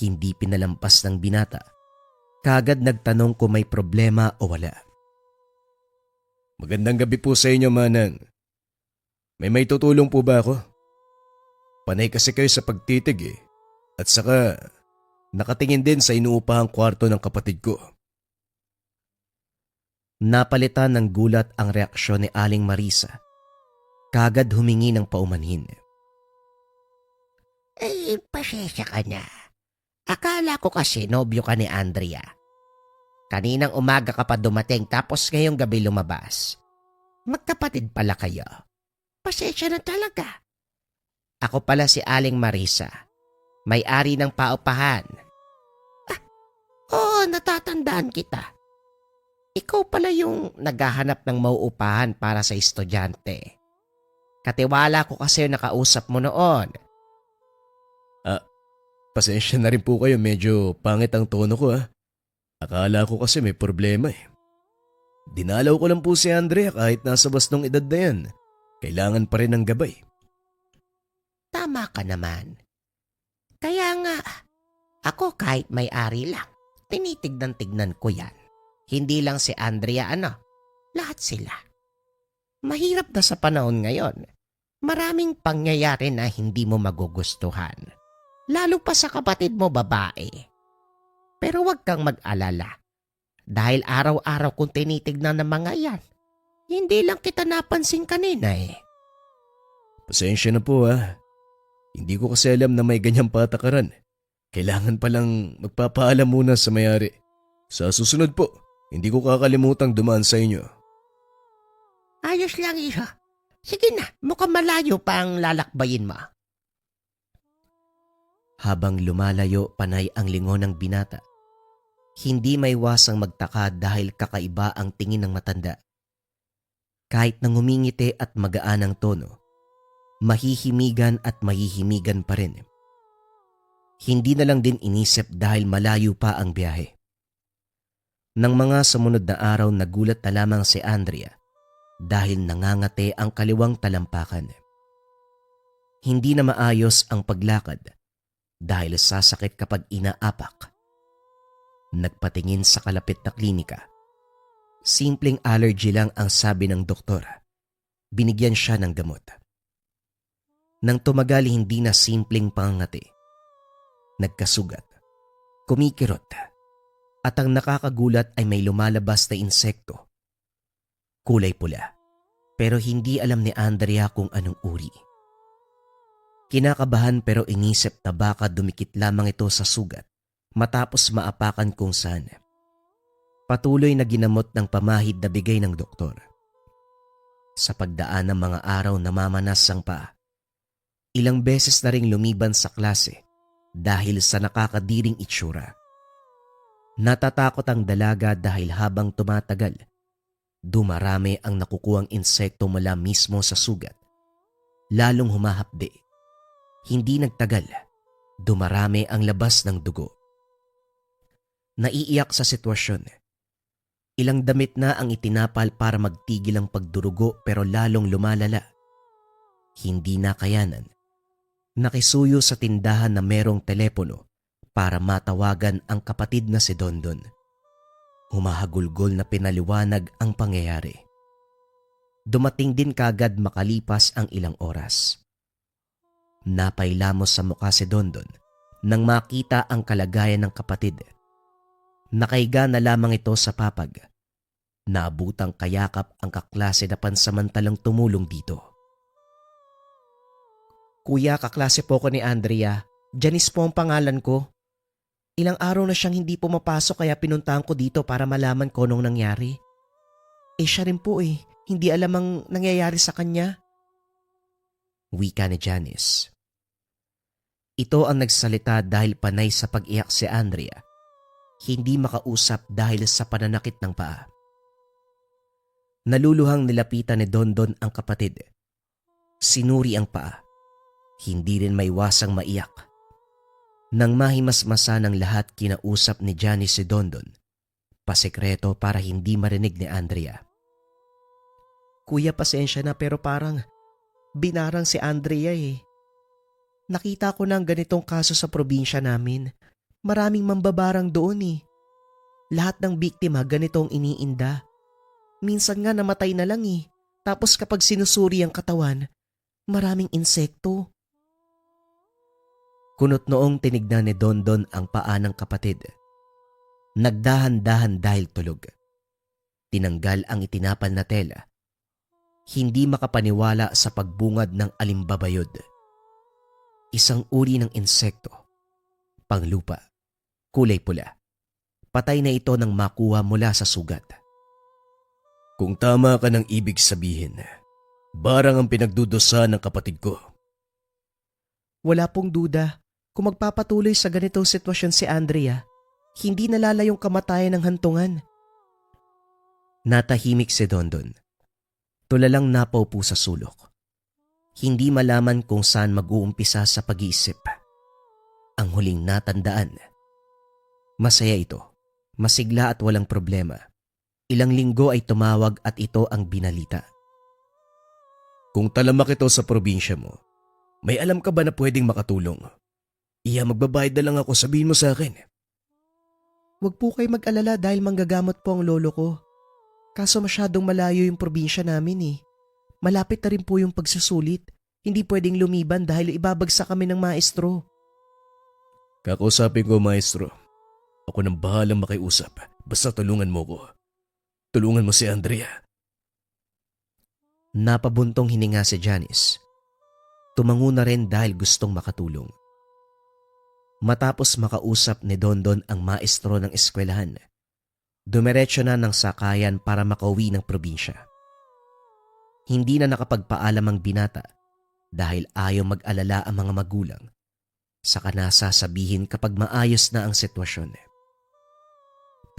Hindi pinalampas ng binata. Kagad nagtanong kung may problema o wala. Magandang gabi po sa inyo, Manang. May tutulong po ba ako? Panay kasi kayo sa pagtitig At saka nakatingin din sa inuupahang kwarto ng kapatid ko. Napalitan ng gulat ang reaksyon ni Aling Marisa. Kagad humingi ng paumanhin. Pasensya ka na. Akala ko kasi nobyo ka ni Andrea. Kaninang umaga ka pa dumating tapos ngayong gabi lumabas. Magkapatid pala kayo. Pasensya na talaga. Ako pala si Aling Marisa. May-ari ng paupahan. Oo, natatandaan kita. Ikaw pala yung naghahanap ng mauupahan para sa estudyante. Katiwala ko kasi yung nakausap mo noon. Pasensya na rin po kayo, medyo pangit ang tono ko ha. Akala ko kasi may problema eh. Dinalaw ko lang po si Andrea kahit nasa bastong edad na yan. Kailangan pa rin ng gabay. Tama ka naman. Kaya nga, ako kahit may-ari lang, tinitignan-tignan ko yan. Hindi lang si Andrea lahat sila. Mahirap na sa panahon ngayon. Maraming pangyayari na hindi mo magugustuhan. Lalo pa sa kapatid mo babae. Pero huwag kang mag-alala. Dahil araw-araw kong tinitignan ng mga yan, hindi lang kita napansin kanina eh. Pasensya na po ha. Hindi ko kasi alam na may ganyang patakaran. Kailangan palang magpapaalam muna sa may-ari. Sa susunod po, hindi ko kakalimutang dumaan sa inyo. Ayos lang iha. Sige na, mukhang malayo pa ang lalakbayin mo. Habang lumalayo panay ang lingon ng binata, hindi maiwasang magtaka dahil kakaiba ang tingin ng matanda. Kahit nang humingiti at magaan ang tono, mahihimigan at mahihimigan pa rin. Hindi na lang din inisip dahil malayo pa ang biyahe. Nang mga sumunod na araw nagulat na lamang si Andrea dahil nangangate ang kaliwang talampakan. Hindi na maayos ang paglakad dahil sasakit kapag inaapak. Nagpatingin sa kalapit na klinika. Simpleng allergy lang ang sabi ng doktor. Binigyan siya ng gamot. Nang tumagal hindi na simpleng pangangati. Nagkasugat, kumikirot, at ang nakakagulat ay may lumalabas na insekto. Kulay pula, pero hindi alam ni Andrea kung anong uri. Kinakabahan pero inisip na baka dumikit lamang ito sa sugat matapos maapakan kung saan. Patuloy na ginamot ng pamahid na bigay ng doktor. Sa pagdaan ng mga araw namamanas ang paa. Ilang beses na ring lumiban sa klase dahil sa nakakadiring itsura. Natatakot ang dalaga dahil habang tumatagal, dumarami ang nakukuhang insekto mula mismo sa sugat. Lalong humahapdi. Hindi nagtagal, dumarami ang labas ng dugo. Naiiyak sa sitwasyon. Ilang damit na ang itinapal para magtigil ang pagdurugo pero lalong lumalala. Hindi na kayanan. Nakisuyo sa tindahan na merong telepono para matawagan ang kapatid na si Dondon. Humahagulgol na pinaliwanag ang pangyayari. Dumating din kagad makalipas ang ilang oras. Napailamos sa mukha si Dondon nang makita ang kalagayan ng kapatid. Nakaiga na lamang ito sa papag. Naabutang kayakap ang kaklase na pansamantalang tumulong dito. Kuya, kaklase po ko ni Andrea. Janice po ang pangalan ko. Ilang araw na siyang hindi pumapasok kaya pinuntahan ko dito para malaman ko anong nangyari. Siya rin po hindi alam ang nangyayari sa kanya. Wika ni Janice. Ito ang nagsalita dahil panay sa pag-iyak si Andrea. Hindi makausap dahil sa pananakit ng paa. Naluluhang nilapitan ni Dondon ang kapatid. Sinuri ang paa. Hindi rin maiwasang maiyak. Nang mahimasmasa ng lahat kinausap ni Janice si Dondon, pasekreto para hindi marinig ni Andrea. Kuya, pasensya na pero parang binarang si Andrea Nakita ko na ang ganitong kaso sa probinsya namin. Maraming mambabarang doon Lahat ng biktima ganitong iniinda. Minsan nga namatay na lang Tapos kapag sinusuri ang katawan, maraming insekto. Kunot noong tinignan ni Dondon ang paa ng kapatid. Nagdahan-dahan dahil tulog. tinanggal ang itinapal na tela, hindi makapaniwala sa pagbungad ng alimbabayod. Isang uri ng insekto, panglupa, kulay pula. Patay na ito nang makuha mula sa sugat. Kung tama ka ng ibig sabihin, barang ang pinagdudusa ng kapatid ko. Wala pong duda, kung magpapatuloy sa ganitong sitwasyon si Andrea, hindi nalalayong kamatayan ng hantungan. Natahimik si Dondon. Tulalang napaupo sa sulok. Hindi malaman kung saan mag-uumpisa sa pag-iisip. Ang huling natandaan. Masaya ito, masigla at walang problema. Ilang linggo ay tumawag at ito ang binalita. Kung talamak ito sa probinsya mo, may alam ka ba na pwedeng makatulong? Magbabayad na lang ako, sabihin mo sa akin. Huwag po kayo mag-alala dahil manggagamot po ang lolo ko. Kaso masyadong malayo yung probinsya namin eh. Malapit na rin po yung pagsusulit. Hindi pwedeng lumiban dahil ibabagsak kami ng maestro. Kakausapin ko, maestro. Ako nang bahalang makiusap. Basta tulungan mo ko. Tulungan mo si Andrea. Napabuntong hininga si Janice. Tumango na rin dahil gustong makatulong. Matapos makausap ni Dondon ang maestro ng eskwelahan, dumiretso na ng sakayan para makauwi ng probinsya. Hindi na nakapagpaalam ang binata dahil ayaw mag-alala ang mga magulang. Saka na sasabihin kapag maayos na ang sitwasyon.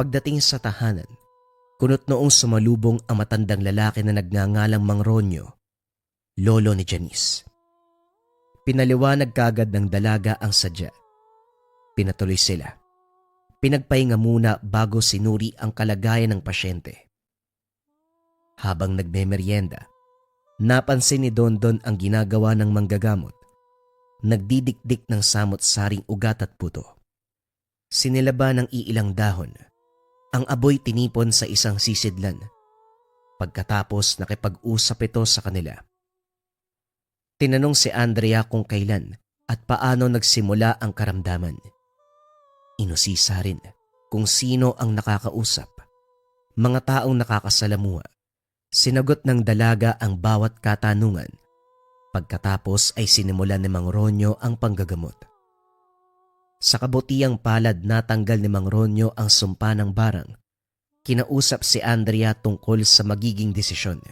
Pagdating sa tahanan, kunot noong sumalubong ang matandang lalaki na nagngangalang Mang Ronyo, lolo ni Janice. Pinaliwanag kagad ng dalaga ang sadya. Pinatuloy sila. Pinagpahinga muna bago sinuri ang kalagayan ng pasyente. Habang nagmemeryenda, napansin ni Dondon ang ginagawa ng manggagamot. Nagdidikdik ng samot-saring ugat at puto. Sinilaba ng iilang dahon. Ang aboy tinipon sa isang sisidlan. Pagkatapos nakipag-usap ito sa kanila. Tinanong si Andrea kung kailan at paano nagsimula ang karamdaman. Inusisa rin kung sino ang nakakausap. Mga taong nakakasalamuha. Sinagot ng dalaga ang bawat katanungan. Pagkatapos ay sinimulan ni Mang Ronyo ang panggagamot. Sa kabutiang palad natanggal ni Mang Ronyo ang sumpa ng barang. Kinausap si Andrea tungkol sa magiging desisyon.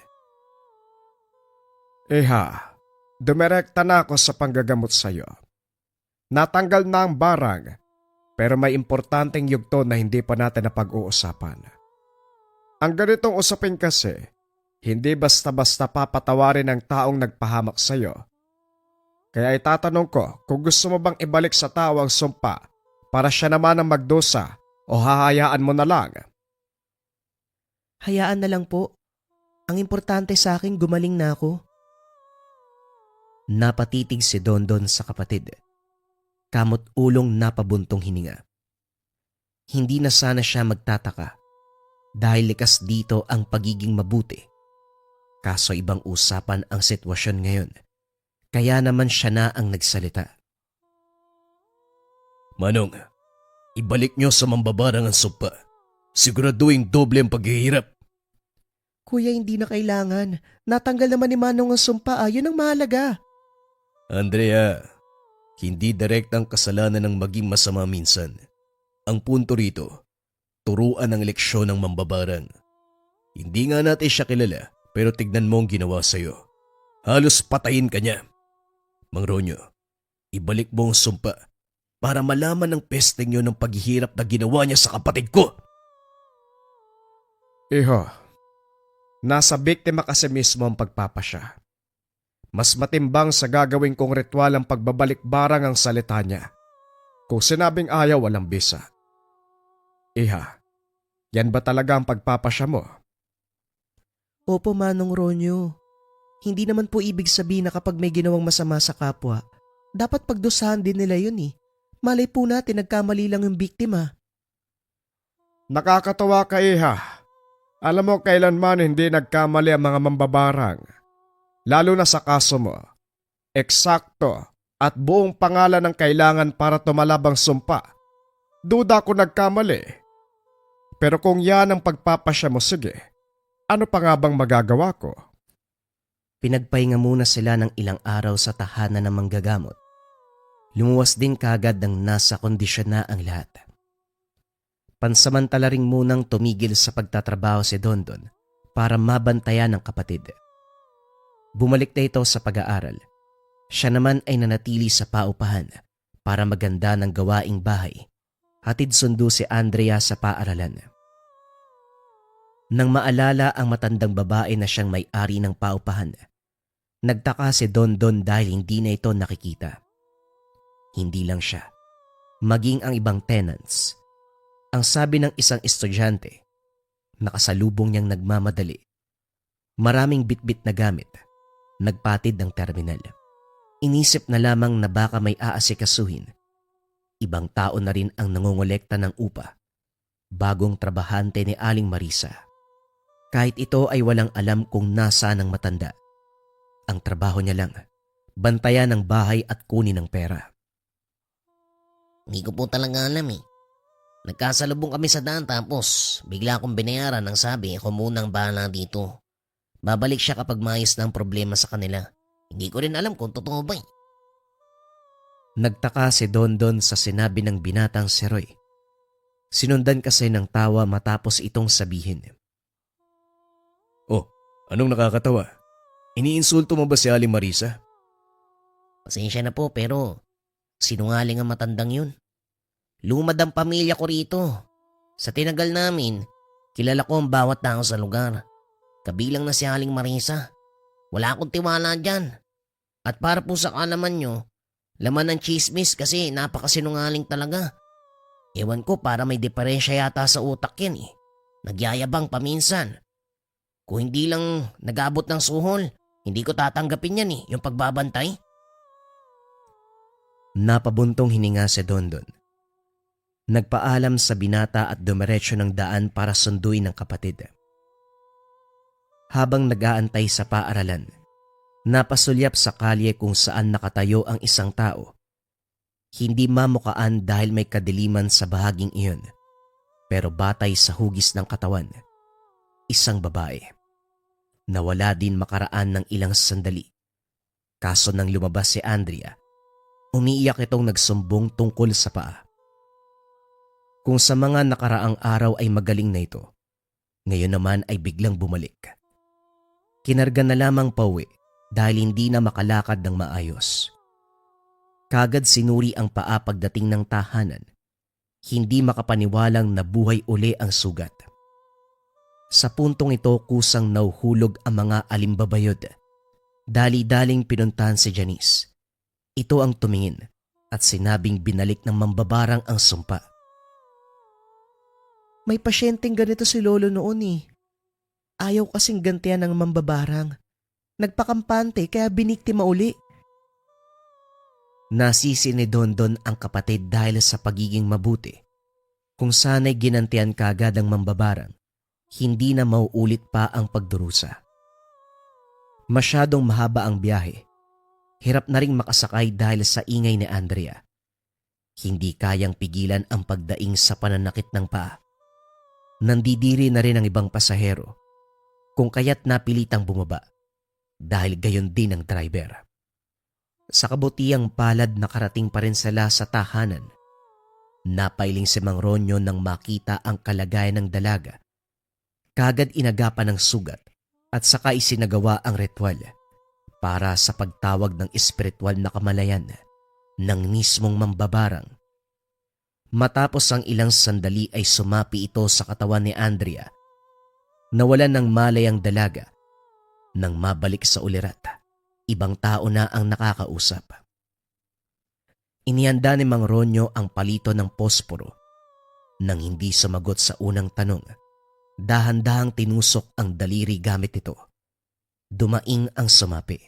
Dumirekta na ako sa panggagamot sa'yo. Natanggal na ang barang, pero may importanteng yugto na hindi pa natin napag-uusapan. Ang ganitong usapin kasi, hindi basta-basta papatawarin ng taong nagpahamak sa'yo. Kaya itatanong ko kung gusto mo bang ibalik sa tao ang sumpa para siya naman ang magdusa o hahayaan mo na lang. Hayaan na lang po. Ang importante sa akin gumaling na ako. Napatitig si Dondon sa kapatid. Kamot ulong napabuntong hininga. Hindi na sana siya magtataka dahil likas dito ang pagiging mabuti. Kaso ibang usapan ang sitwasyon ngayon. Kaya naman siya na ang nagsalita. Manong, ibalik niyo sa mambabarang ang sumpa. Siguraduhin doble ang paghihirap. Kuya, hindi na kailangan. Natanggal naman ni Manong ang sumpa. Yun ang mahalaga. Andrea, hindi direktang kasalanan ng maging masama minsan. Ang punto rito, turuan ang leksyon ng mambabarang. Hindi nga natin siya kilala, pero tignan mo ang ginawa sa'yo. Halos patayin ka niya. Mang Ronyo, ibalik mo ang sumpa para malaman ng peste niyo ng paghihirap na ginawa niya sa kapatid ko. Iho, nasa biktima kasi mismo ang pagpapasya. Mas matimbang sa gagawin kong ritual ang pagbabalik barang ang salita niya. Kung sinabing ayaw, walang bisa. Iha, yan ba talaga ang pagpapasya mo? Opo, Manong Ronyo. Hindi naman po ibig sabihin na kapag may ginawang masama sa kapwa, dapat pagdusahan din nila yun eh. Malay po natin nagkamali lang yung biktima. Nakakatawa ka, Iha. Alam mo kailanman hindi nagkamali ang mga mambabarang. Lalo na sa kaso mo. Eksakto at buong pangalan ang kailangan para tumalabang sumpa. Duda ko nagkamali. Pero kung yan ang pagpapasya mo, sige. Ano pa nga bang magagawa ko? Pinagpahinga muna sila ng ilang araw sa tahanan ng manggagamot. Lumuwas din kaagad ng nasa kondisyon na ang lahat. Pansamantala ring munang tumigil sa pagtatrabaho si Dondon para mabantayan ng kapatid. Bumalik na ito sa pag-aaral. Siya naman ay nanatili sa paupahan para maganda ng gawaing bahay. Hatid sundo si Andrea sa paaralan. Nang maalala ang matandang babae na siyang may-ari ng paupahan, nagtaka si Dondon dahil hindi na ito nakikita. Hindi lang siya, maging ang ibang tenants. Ang sabi ng isang estudyante, nakasalubong niyang nagmamadali. Maraming bitbit na gamit, nagpatid ng terminal. Inisip na lamang na baka may aasikasuhin. Ibang tao na rin ang nangongolekta ng upa. Bagong trabahante ni Aling Marisa. Kahit ito ay walang alam kung nasaan ang matanda. Ang trabaho niya lang, bantayan ang bahay at kunin ang pera. Hindi ko po talaga alam eh. Nagkasalubong kami sa daan tapos bigla akong binayaran ng sabi ako munang bahala dito. Babalik siya kapag maayos na ang problema sa kanila. Hindi ko rin alam kung totoo ba eh. Nagtaka si Dondon sa sinabi ng binatang si Roy. Sinundan kasi ng tawa matapos itong sabihin. Oh, anong nakakatawa? Iniinsulto mo ba si Aling Marisa? Pasensya na po pero sinungaling ang matandang yun. Lumad ang pamilya ko rito. Sa tinagal namin, kilala ko ang bawat tao sa lugar. Kabilang na si Aling Marisa. Wala akong tiwala dyan. At para po sa kalaman nyo, laman ng chismis kasi napakasinungaling talaga. Ewan ko para may diferensya yata sa utak yan eh. Nagyayabang paminsan. Kung hindi lang nag-abot ng suhol, hindi ko tatanggapin yan eh, yung pagbabantay. Napabuntong hininga si Dondon. Nagpaalam sa binata at dumiretso ng daan para sunduin ng kapatid. Habang nag-aantay sa paaralan, napasulyap sa kalye kung saan nakatayo ang isang tao. Hindi mamukaan dahil may kadiliman sa bahaging iyon, pero batay sa hugis ng katawan. Isang babae. Nawala din makaraan ng ilang sandali. Kaso nang lumabas si Andrea, umiiyak itong nagsumbong tungkol sa paa. Kung sa mga nakaraang araw ay magaling na ito, ngayon naman ay biglang bumalik. Kinarga na lamang pauwi dahil hindi na makalakad ng maayos. Kagad sinuri ang paa pagdating ng tahanan. Hindi makapaniwalang nabuhay uli ang sugat. Sa puntong ito kusang nauhulog ang mga alimbabayod. Dali-daling pinuntahan si Janice. Ito ang tumingin at sinabing binalik ng mambabarang ang sumpa. May pasyenteng ganito si Lolo noon eh. Ayaw kasing gantian ng mambabarang. Nagpakampante kaya biniktima uli. Nasisi ni Dondon ang kapatid dahil sa pagiging mabuti. Kung sana'y ginantian kagad ang mambabarang, hindi na mauulit pa ang pagdurusa. Masyadong mahaba ang biyahe. Hirap na ring makasakay dahil sa ingay ni Andrea. Hindi kayang pigilan ang pagdaing sa pananakit ng paa. Nandidiri na rin ang ibang pasahero, kung kaya't napilitang bumaba dahil gayon din ang driver. Sa kabutiang palad nakarating pa rin sila sa tahanan. Napailing si Mang Ronyo nang makita ang kalagayan ng dalaga. Kagad inagapan ng sugat at saka isinagawa ang ritual para sa pagtawag ng espiritual na kamalayan ng mismong mambabarang. Matapos ang ilang sandali ay sumapi ito sa katawan ni Andrea. Nawalan ng malay ang dalaga. Nang mabalik sa ulirat, ibang tao na ang nakakausap. Inihanda ni Mang Ronyo ang palito ng posporo. Nang hindi sumagot sa unang tanong, dahan-dahang tinusok ang daliri gamit ito. Dumaing ang sumapi.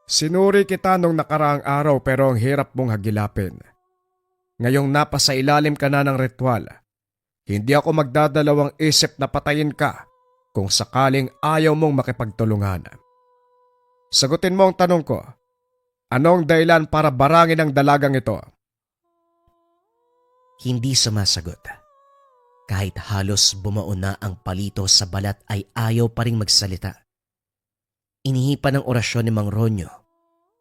Sinuri kita nung nakaraang araw pero ang hirap mong hagilapin. Ngayong napasa ilalim ka na ng ritual, hindi ako magdadalawang isip na patayin ka kung sakaling ayaw mong makipagtulungan. Sagutin mo ang tanong ko, anong dahilan para barangin ang dalagang ito? Hindi sumasagot. Kahit halos bumao na ang palito sa balat ay ayaw pa ring magsalita. Inihipan ng orasyon ni Mang Ronyo,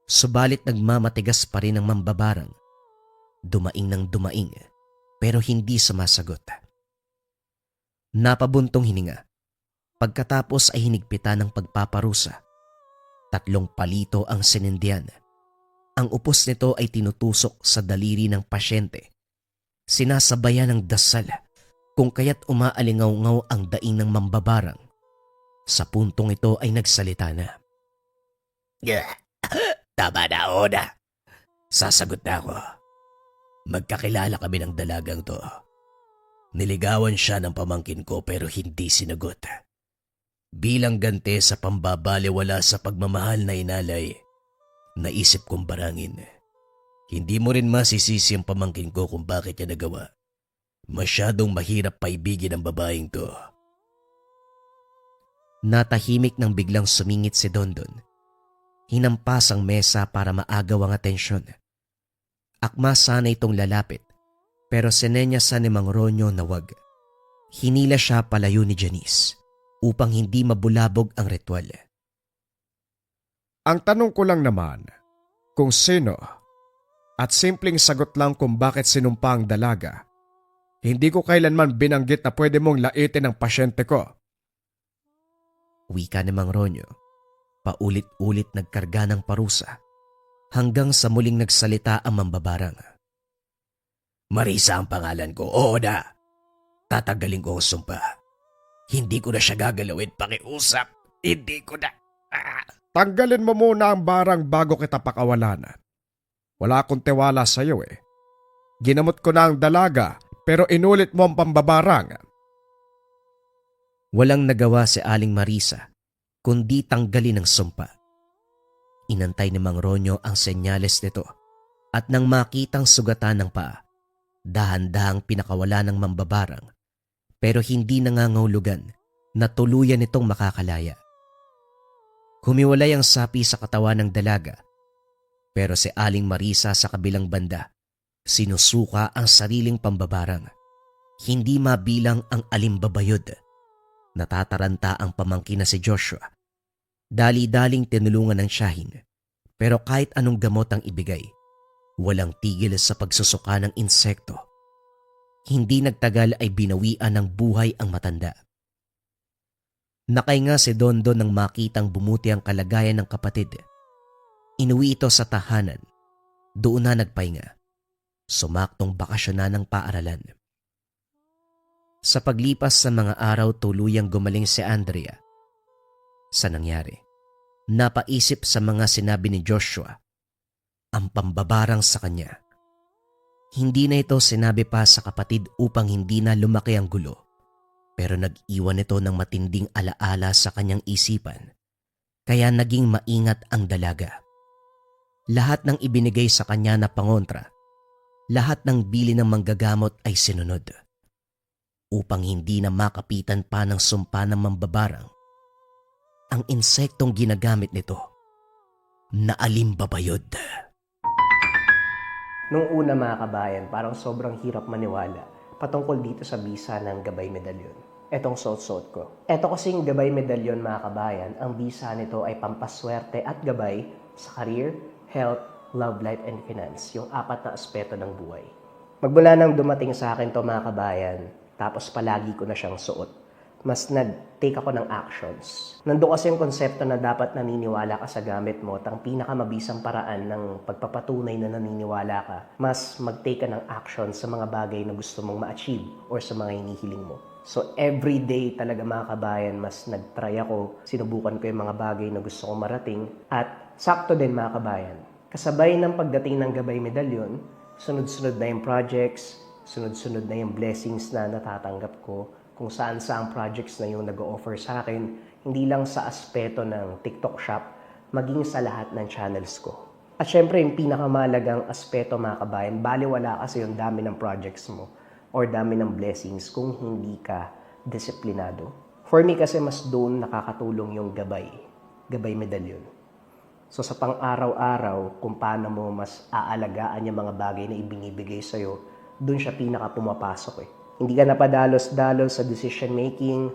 subalit nagmamatigas pa rin ang mambabarang. Dumaing ng dumaing, pero hindi sumasagot. Napabuntong hininga. Pagkatapos ay hinigpitan ng pagpaparusa. 3 palito ang sinindihan. Ang upos nito ay tinutusok sa daliri ng pasyente. Sinasabayan ng dasal, kung kaya't umaalingaw-ngaw ang daing ng mambabarang. Sa puntong ito ay nagsalita na. Tama na, Oda. Sasagot na ako. Magkakilala kami ng dalagang to. Niligawan siya ng pamangkin ko pero hindi sinagot. Bilang ganti sa pambabaliwala sa pagmamahal na inalay, naisip kong barangin. Hindi mo rin masisisi ang pamangkin ko kung bakit niya nagawa. Masyadong mahirap paibigin ang babaeng to. Natahimik nang biglang sumingit si Dondon. Hinampas ang mesa para maagaw ang atensyon. Akma sana itong lalapit, pero sinenyasan ni Mang Ronyo na wag. Hinila siya palayo ni Janice upang hindi mabulabog ang ritual. Ang tanong ko lang naman, kung sino, at simpleng sagot lang kung bakit sinumpa ang dalaga. Hindi ko kailanman binanggit na pwede mong laitin ang pasyente ko. Wika ni Mang Ronyo, paulit-ulit nagkarga ng parusa hanggang sa muling nagsalita ang mambabarang. Marisa ang pangalan ko, Oda. Tatagalin ko ang sumpa. Hindi ko na siya gagalawin pakiusap. Hindi ko na. Tanggalin mo muna ang barang bago kita pakawalan. Wala akong tiwala sa iyo eh. Ginamot ko na ang dalaga pero inulit mo ang pambabarang. Walang nagawa si Aling Marisa kundi tanggalin ang sumpa. Inantay ni Mang Ronyo ang senyales nito at nang makitang sugatan ng paa, dahan-dahang pinakawala ng mambabarang pero hindi nangangahulugan na tuluyan itong makakalaya. Humiwalay ang sapi sa katawan ng dalaga pero si Aling Marisa sa kabilang banda sinusuka ang sariling pambabarang. Hindi mabilang ang alimbabayod. Natataranta ang pamangkin na si Joshua. Dali-daling tinulungan ng Shahin pero kahit anong gamot ang ibigay, walang tigil sa pagsusuka ng insekto. Hindi nagtagal ay binawian ng buhay ang matanda. Nakahinga si Dondon nang makitang bumuti ang kalagayan ng kapatid. Inuwi ito sa tahanan. Doon na nagpahinga. Sumaktong bakasyon na ng paaralan. Sa paglipas sa mga araw tuluyang gumaling si Andrea. Sa nangyari, napaisip sa mga sinabi ni Joshua ang pambabarang sa kanya. Hindi na ito sinabi pa sa kapatid upang hindi na lumaki ang gulo, pero nag-iwan ito ng matinding alaala sa kanyang isipan, kaya naging maingat ang dalaga. Lahat ng ibinigay sa kanya na pangontra, lahat ng bili ng manggagamot ay sinunod. Upang hindi na makapitan pa ng sumpa ng mambabarang, ang insektong ginagamit nito na alimbabayod. Nung una mga kabayan, parang sobrang hirap maniwala patungkol dito sa bisa ng gabay medalyon. Etong suot-suot ko. Eto kasing gabay medalyon mga kabayan, ang bisa nito ay pampaswerte at gabay sa career, health, love life, and finance. Yung 4 na aspeto ng buhay. Magmula nang dumating sa akin to mga kabayan, tapos palagi ko na siyang suot, mas nag-take ako ng actions. Nandun kasi yung konsepto na dapat naniniwala ka sa gamit mo at ang pinakamabisang paraan ng pagpapatunay na naniniwala ka, mas mag-take ka ng action sa mga bagay na gusto mong ma-achieve or sa mga hinihiling mo. So every day talaga mga kabayan, mas nag-try ako, sinubukan ko yung mga bagay na gusto kong marating at sakto din mga kabayan. Kasabay ng pagdating ng gabay medalyon, sunod-sunod na yung projects, sunod-sunod na yung blessings na natatanggap ko, kung saan-saang projects na yung nag-o-offer sa akin, hindi lang sa aspeto ng TikTok shop, maging sa lahat ng channels ko. At syempre, yung pinakamalagang aspeto mga kabayan, baliwala kasi yung dami ng projects mo or dami ng blessings kung hindi ka disiplinado. For me kasi mas doon nakakatulong yung gabay medalyon. So sa pang-araw-araw, kung paano mo mas aalagaan yung mga bagay na ibinibigay sa'yo, doon siya pinaka pumapasok eh. Hindi ka napadalos-dalos sa decision making.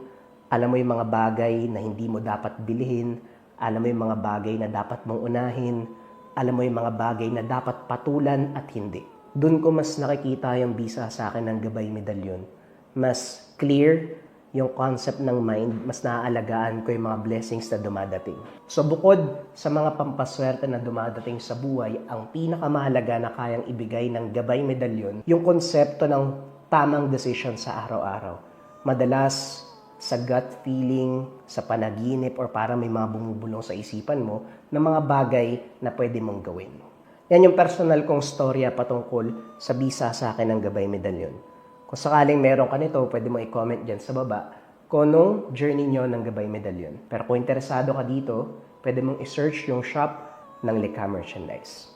Alam mo yung mga bagay na hindi mo dapat bilhin. Alam mo yung mga bagay na dapat mong unahin. Alam mo yung mga bagay na dapat patulan at hindi. Doon ko mas nakikita yung bisa sa akin ng Gabay Medalyon. Mas clear yung concept ng mind, mas naaalagaan ko yung mga blessings na dumadating. So bukod sa mga pampaswerte na dumadating sa buhay, ang pinakamahalaga na kayang ibigay ng Gabay Medalyon, yung konsepto ng tamang decision sa araw-araw. Madalas, sa gut feeling, sa panaginip, or parang may mga bumubulong sa isipan mo na mga bagay na pwede mong gawin. Yan yung personal kong storya patungkol sa bisa sa akin ng Gabay Medalyon. Kung sakaling meron ka nito, pwede mo i-comment dyan sa baba kung anong journey nyo ng Gabay Medalyon. Pero kung interesado ka dito, pwede mong i-search yung shop ng Likha Merchandise.